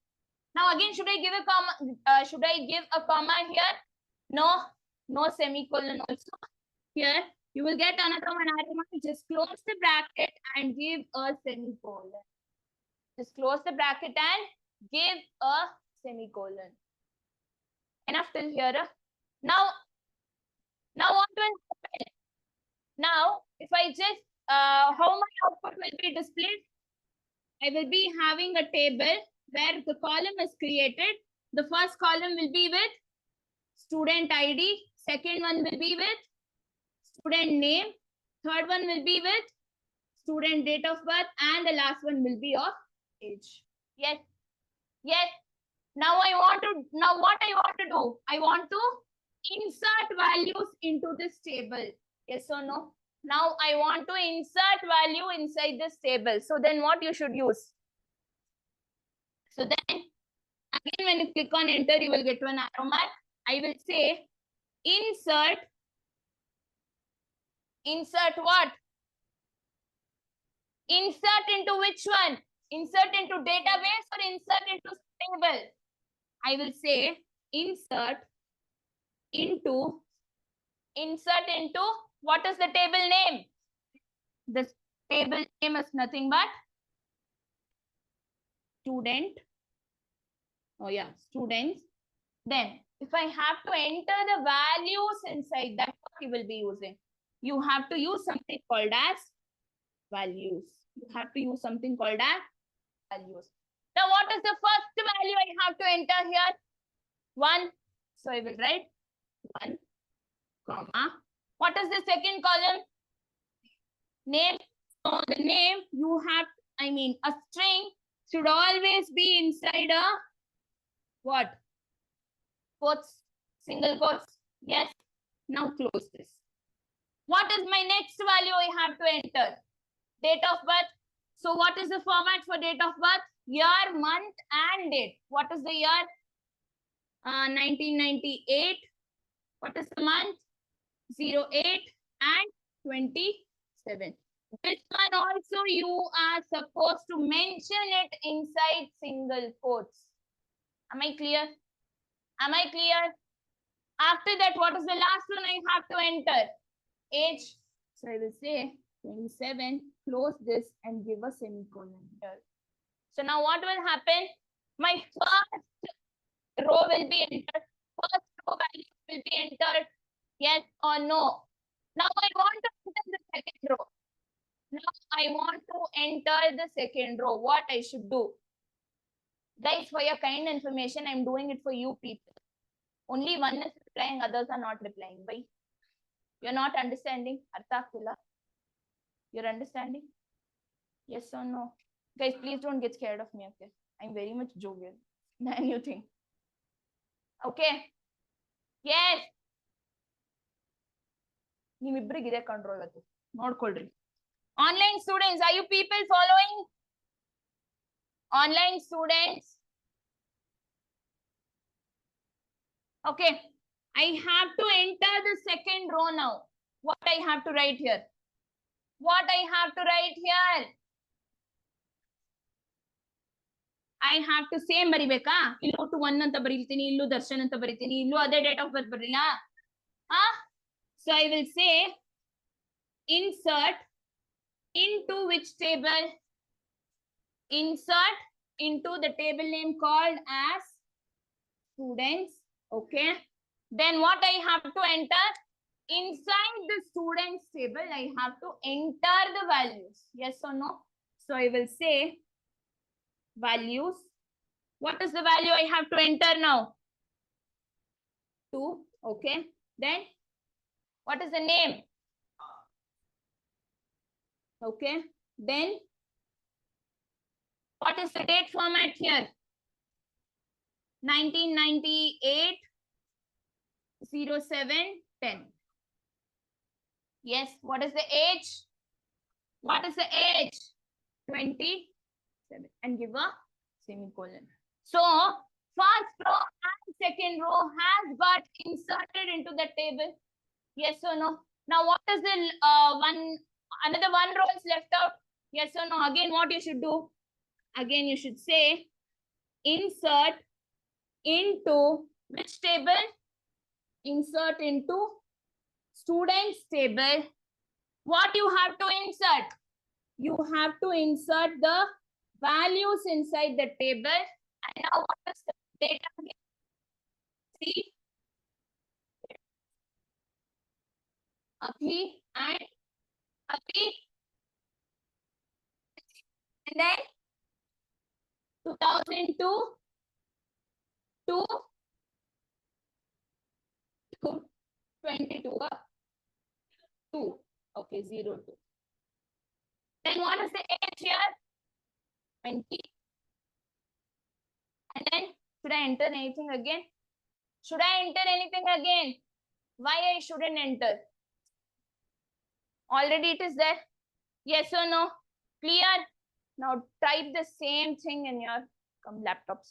Now again, should I give a comma? Should I give a comma here? No, no semicolon also. Here, you will get another one. Just close the bracket and give a semicolon. Just close the bracket and give a semicolon. Enough till here. Now what will happen? Now, if I just, how my output will be displayed? I will be having a table where the column is created. The first column will be with student ID. Second one will be with student name. Third one will be with student date of birth. And the last one will be of age. Yes. Yes. Now what I want to do? I want to insert values into this table. Yes or no? Now I want to insert value inside this table. So then what you should use? So then again, when you click on enter, you will get to an arrow mark. I will say insert what? Insert into which one? Insert into database or insert into table? I will say insert into what is the table name? The table name is nothing but student. Oh yeah, students. Then if I have to enter the values inside, that's what you will be using. You have to use something called as values. You have to use something called as values. Now what is the first value I have to enter here? 1. So I will write 1, comma. What is the second column? Name. So the name you have, a string should always be inside a what? Quotes, single quotes. Yes. Now close this. What is my next value I have to enter? Date of birth. So what is the format for date of birth? Year, month, and date. What is the year? 1998. What is the month? 08 and 27. This one also you are supposed to mention it inside single quotes. Am I clear? Am I clear? After that, what is the last one I have to enter? Age. So I will say 27, close this and give a semicolon here. So now what will happen? My first row will be entered. First row value will be entered. Yes or no? Now I want to enter the second row. Now I want to enter the second row. What I should do? Guys, for your kind information, I'm doing it for you people. Only one is replying, others are not replying. Why? You're not understanding? Artha Akila? You're understanding? Yes or no? Guys, please don't get scared of me, okay? I'm very much jovial than you think. Okay? Yes. ನಿಮ್ಮಿಬ್ಬರಿಗಿದೆ control ಅದು ನೋಡ್ಕೊಳ್ರಿ. Online students, are you people following? Online students. Okay. I have to enter the second row now. What I have to write here? What I have to write here? I have to same ಬರಿಬೇಕಾ? ಇಲ್ಲೂ to 1 ಅಂತ ಬರೀತೀನಿ, ಇಲ್ಲೂ ದರ್ಶನ್ ಅಂತ ಬರೀತೀನಿ, ಇಲ್ಲೂ ಅದೇ date of birth ಬರಲಿಲ್ಲ. So I will say insert into which table? Insert into the table name called as students. Okay. Then what I have to enter? Inside the students table, I have to enter the values. Yes or no? So I will say values. What is the value I have to enter now? 2. Okay. Then what is the name? Okay. Then what is the date format here? 1998, 07, 10. Yes. What is the age? What is the age? 27. And give a semicolon. So first row and second row has got inserted into the table. Yes or no? Now what is the another one row is left out? Yes or no? Again, what you should do? Again, you should say insert into which table? Insert into students table. What you have to insert? You have to insert the values inside the table. And now what is the data? See? Abhi and Abhi. And then 2002 to 22. 2. Okay, 02. Then what is the age here? 20. And then should I enter anything again? Should I enter anything again? Why I shouldn't enter? Already it is there. Yes or no? Clear? Now type the same thing in your laptops.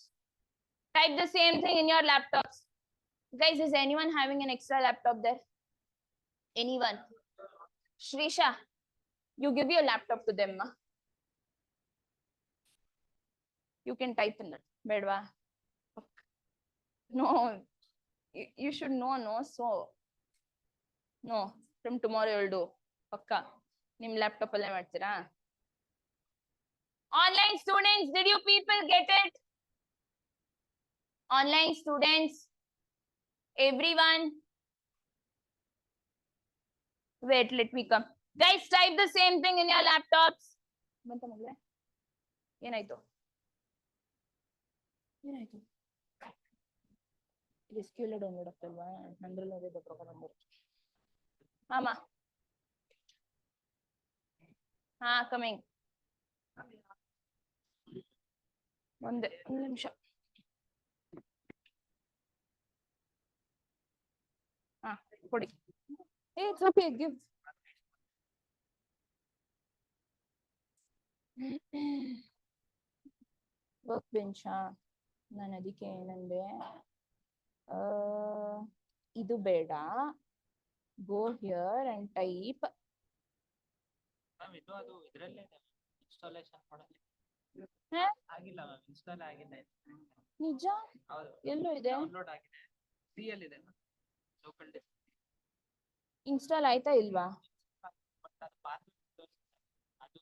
Type the same thing in your laptops. Guys, is anyone having an extra laptop there? Anyone? Shrisha, you give your laptop to them, ma. You can type in it. Bedwa. No, you should know, no? So, no, from tomorrow you'll do. Pakka. Nim laptop alle ಮಾಡ್ತೀರಾ? Online students, did you people get it? Online students, everyone. Wait, let me come. Guys, type the same thing in your laptops. ಏನಾಯ್ತು? SQL download ಆಗ್ತಲ್ವಾ ನಂದ್ರಲ್ಲಿ ಅದೇ number ಆಮ ಹಾ coming ಒಂದು ನಿಮಿಷ ಹಾ ಕೊಡಿ it's okay give work ಬೆಂಚಾ ನಾನು ಅದಕ್ಕೆ ಏನಂದೆ ಇದು ಬೇಡ ಗೋ ಹಿಯರ್ ಅಂಡ್ ಟೈಪ್ ಇದು ಅದು ಇದರಲ್ಲೇ ಇನ್ಸ್ಟಾಲೇಷನ್ ಮಾಡಲಿ ಹಾ ಆಗಿಲ್ಲ ಮ್ಯಾಮ್ ಇನ್ಸ್ಟಾಲ್ ಆಗಿಲ್ಲ ನಿಜ ಹೌದು ಎಲ್ಲೋ ಇದೆ ಡೌನ್ಲೋಡ್ ಆಗಿದೆ ಸಿ ಅಲ್ಲಿ ಇದೆ ಲೋಕಲ್ ಡಿಸ್ಕ್ ಇನ್ಸ್ಟಾಲ್ ಆಯ್ತಾ ಇಲ್ವಾ ಬಟ್ ಅದು ಪಾಸ್ವರ್ಡ್ ಅದು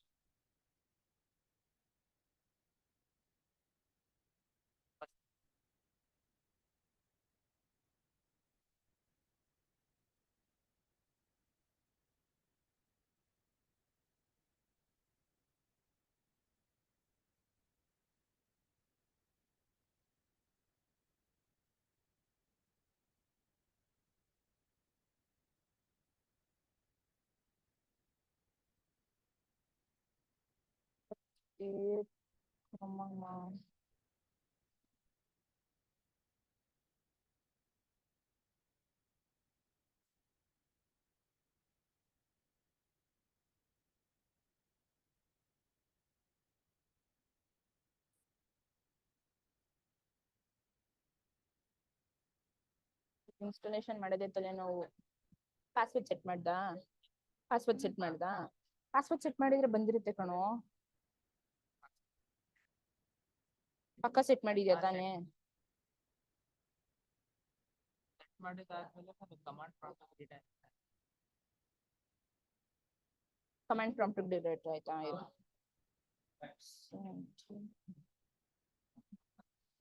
ಇನ್ಸ್ಟಾಲೇಷನ್ ಮಾಡೋದೇ ತಲೆನೋವು ಪಾಸ್ವರ್ಡ್ ಸೆಟ್ ಮಾಡ್ದಾ ಪಾಸ್ವರ್ಡ್ ಸೆಟ್ ಮಾಡಿದ್ರೆ ಬಂದಿರುತ್ತೆ ಕಣೋ ಪಕ್ಕ ಸೆಟ್ ಮಾಡಿದ್ಯಾ ತಾನೇ ಸೆಟ್ ಮಾಡಿದಾದ್ಮೇಲೆ ಅದು ಕಮಾಂಡ್ ಪ್ರಾಂಪ್ಟ್ ಇದೆ ಕಮಾಂಡ್ ಪ್ರಾಂಪ್ಟ್ ಡಿಲೀಟ್ ಆಯ್ತಾ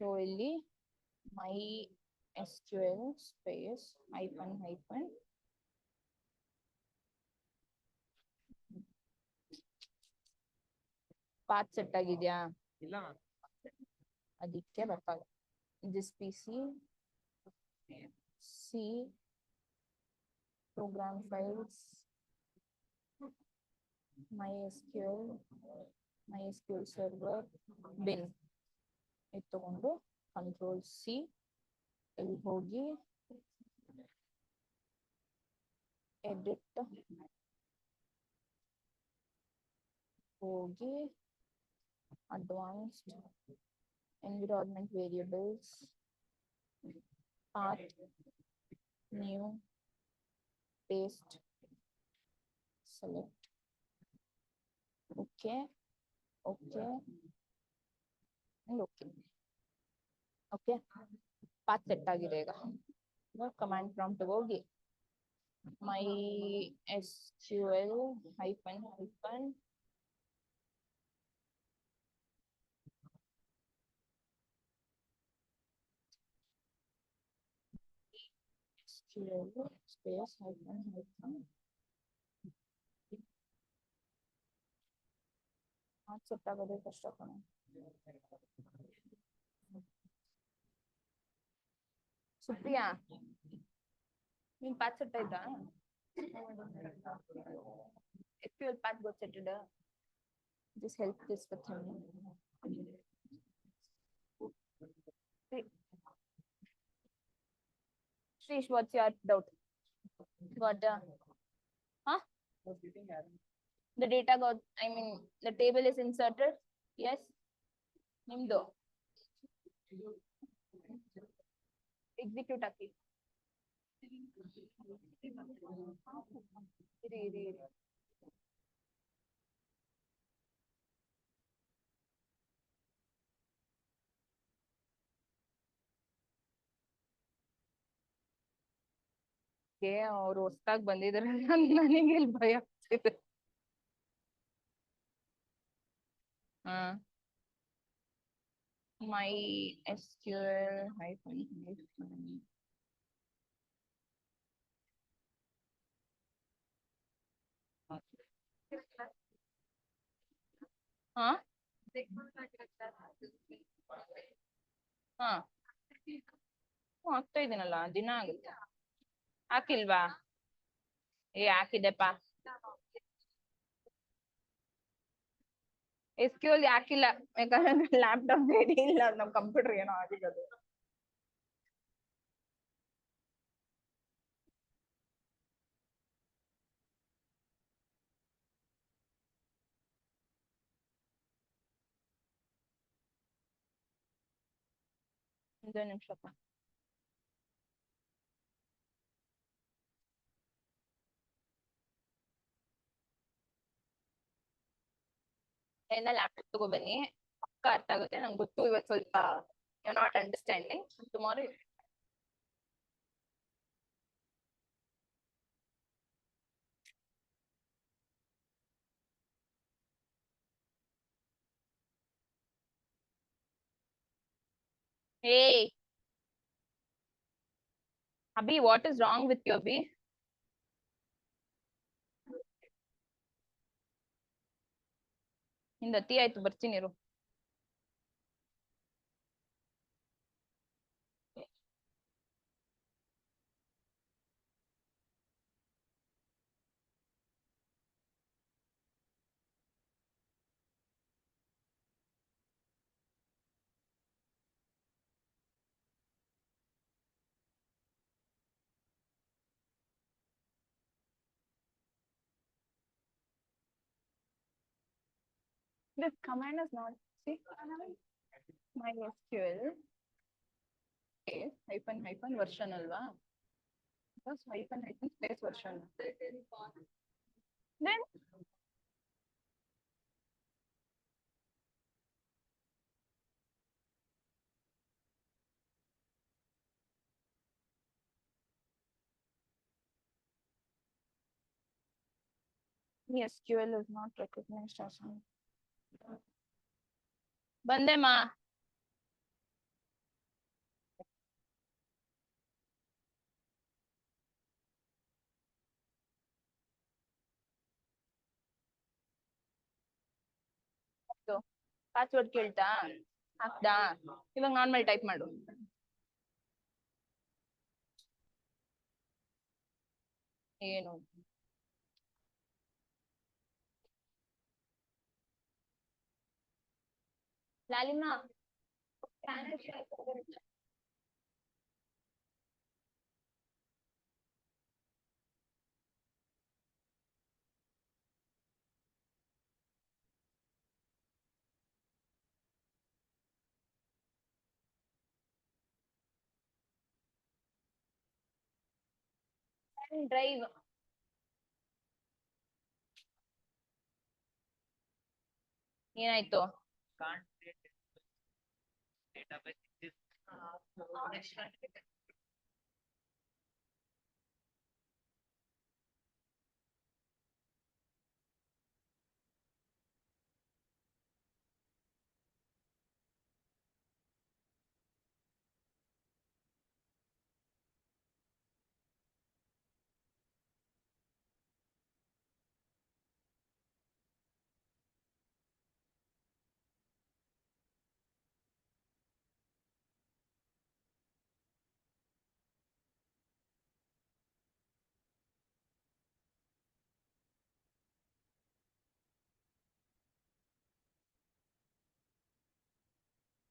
ಸೊ ಇಲ್ಲಿ ಮೈ SQL space hyphen path set ಆಗಿದ್ಯಾ ಇಲ್ಲ ಮ್ಯಾಮ್ ಅದಕ್ಕೆ ಬರ್ತಾಗ this PC C program files MySQL server bin ಇದು ತಗೊಂಡು Control C ಇಲ್ಲಿ ಹೋಗಿ ಎಡಿಟ್ ಹೋಗಿ advanced environment variables path new paste select okay and okay path set ಆಗಿದೆ ಈಗ ಕಮಾಂಡ್ ಪ್ರಾಂಪ್ಟ್ ಹೋಗಿ MySQL hyphen SQL space hyphen set ಆಗೋದೇ ಕಷ್ಟ ಕಣ ಸುಪ್ರಿಯಾ ನೀನ್ ಪಾತ್ ಸೆಟ್ ಆಯ್ತಾ SQL path got setted just help this with him Shrish, what's your doubt? Got huh? The data got, I mean, the table is inserted. Yes. Nimdo. Execute aki. Iri. ಅವ್ರು ಹೊಸ್ದಾಗ್ ಬಂದಿದ್ರೆ ನನಗೆ ಇಲ್ಲಿ ಭಯ ಆಗ್ತಿದೆ MySQL hyphen ಹಾಕ್ತಾ ಇದೀನಲ್ಲ ದಿನ ಆಗುತ್ತೆ. ಹಾಕಿಲ್ವಾ? ಹಾಕಿದೆಪ್ಪ. SQL ಹಾಕಿಲ್ಲ ಯಾಕಂದ್ರೆ ಲ್ಯಾಪ್ಟಾಪ್ ರೆಡಿ ಇಲ್ಲ, ನಮ್ ಕಂಪ್ಯೂಟರ್ ಏನೋ ಆಗಿರೋದು. ಒಂದು ನಿಮಿಷಪ್ಪ. ಎಲ್ಲ ಲ್ಯಾಪ್ಟಾಪ್ ತಗೋ ಬನ್ನಿ, ಪಕ್ಕ ಅರ್ಥ ಆಗುತ್ತೆ. ನಂಗೆ ಗೊತ್ತು ಇವತ್ತು ಸ್ವಲ್ಪ you not understanding. Tomorrow hey Abhi, what is wrong with you, Abhi? ನಿಂದ ಅತಿ ಆಯ್ತು, ಬರ್ತೀನಿ ಇರು. This command is not, see, MySQL space hyphen version alva. Just hyphen space version. Then SQL is not recognized as an. ಬಂದೆ ಮಾ. Password ಕೇಳ್ತಾ ಹಾಕ್ದಾ? ಇವಾಗ normal type ಮಾಡು. ಏನು ಲಾಲಿಮಾ ಡ್ರೈವ್. ಏನಾಯ್ತು? Can't create database exists.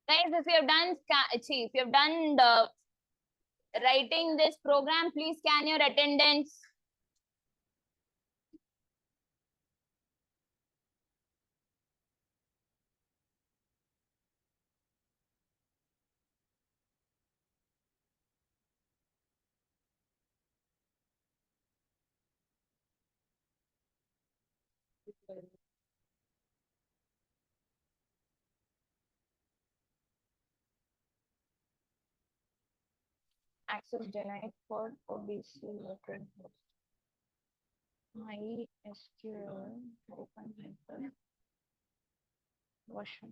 Guys, if you have done if you have done the writing this program, please scan your attendance. Access denied for OBC record. MySQL open hyphen version.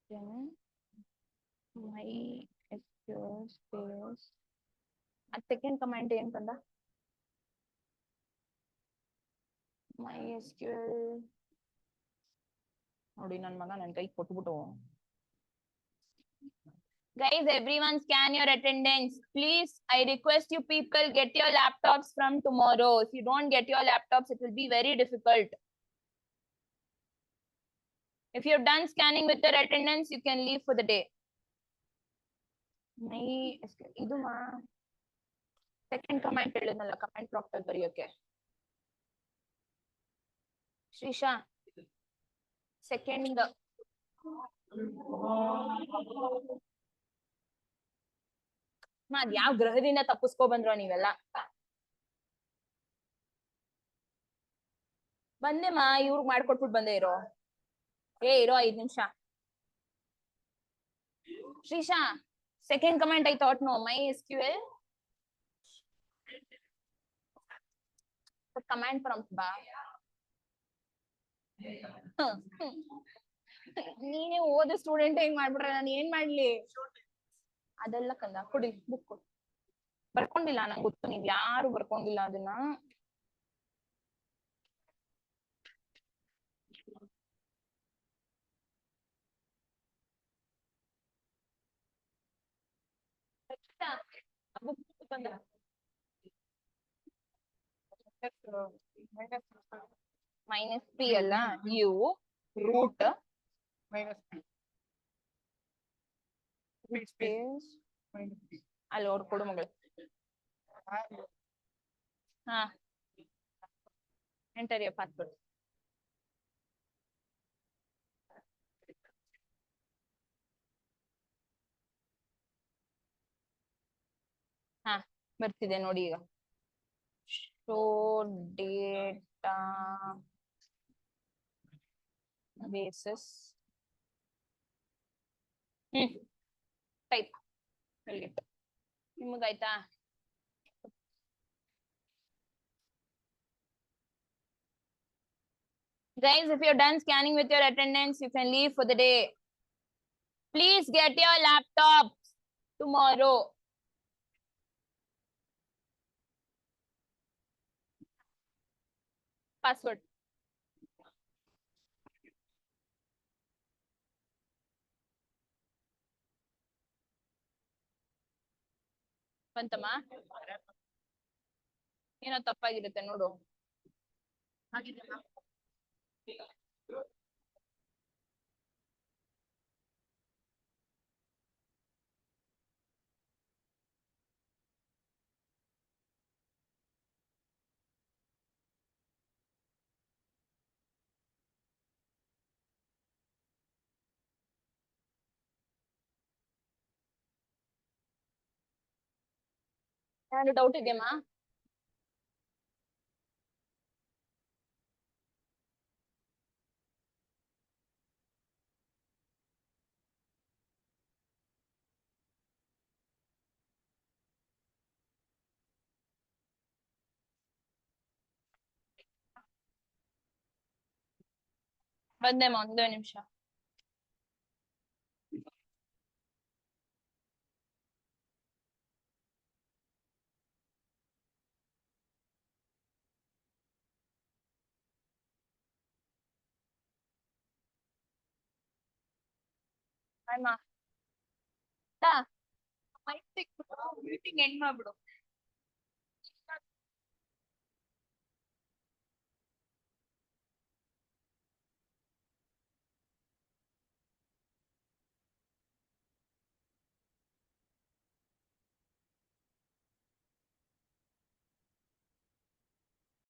Then MySQL space. Second command ಏನು ಕಂದ? MySQL ನೋಡಿ ನನ್ನ ಮಗ ನನ್ನ ಕೈ ಕೊಟ್ಬಿಟ್ಟು Guys, everyone scan your attendance. Please, I request you people get your laptops from tomorrow. If you don't get your laptops, it will be very difficult. If you're done scanning with your attendance, you can leave for the day. ಇದು second comment ಹೇಳಿದ್ನಲ್ಲ comment proctor ಬರೆಯೋಕೆ Shreesha second ಅದ್ ಯಾವ ಗ್ರಹದಿಂದ ತಪ್ಪಿಸ್ಕೊ ಬಂದ್ರೋ ನೀವೆಲ್ಲ ಬಂದೆಮ್ಮ ಇವ್ರಿಗೆ ಮಾಡ್ಕೊಟ್ಬಿಟ್ಟು ಬಂದೆ ಇರೋ ಇರೋ 5 ನಿಮಿಷ Shrisha second comment I thought no my SQL comment prompt ಬಾ ನೀನೇ ಓದೋ ಸ್ಟೂಡೆಂಟ್ ಹೆಂಗ್ ಮಾಡ್ಬಿಟ್ರೆ ನಾನು ಏನ್ ಮಾಡ್ಲಿ ಅದೆಲ್ಲ ಕಂದ ಕೊಡಿ ಬುಕ್ ಕೊಡಿ ಬರ್ಕೊಂಡಿಲ್ಲ ನಂಗೆ ಗೊತ್ತು ನೀವ್ ಯಾರು ಬರ್ಕೊಂಡಿಲ್ಲ ಅದನ್ನ ಮೈನಸ್ ಪಿ ಅಲ್ಲ ಯು ರೂಟ್ ಅಲ್ಲಿ ಅವ್ರು ಕೊಡು ಮಗಳು ಹಾ ಎಂಟರ್ your password ಹಾ ಬರ್ತಿದೆ ನೋಡಿ ಈಗ ಶೋ ಡೇಟಾ ಬೇಸಸ್ ಟೈಪ್ ನಿಮಗಾಯ್ತಾ Guys, if you're done scanning with your attendance, you can leave for the day. Please get your laptops tomorrow. Password. ಬಂತಮ್ಮ ಏನೋ ತಪ್ಪಾಗಿರುತ್ತೆ ನೋಡು ಏನಾದ್ರು ಡೌಟ್ ಇದೆಯಮ್ಮ ಬಂದೆಮ್ಮ ಒಂದೇ ನಿಮಿಷ ಮೀಟಿಂಗ್ ಎಂಡ್ ಮಾಡ್ಬಿಡು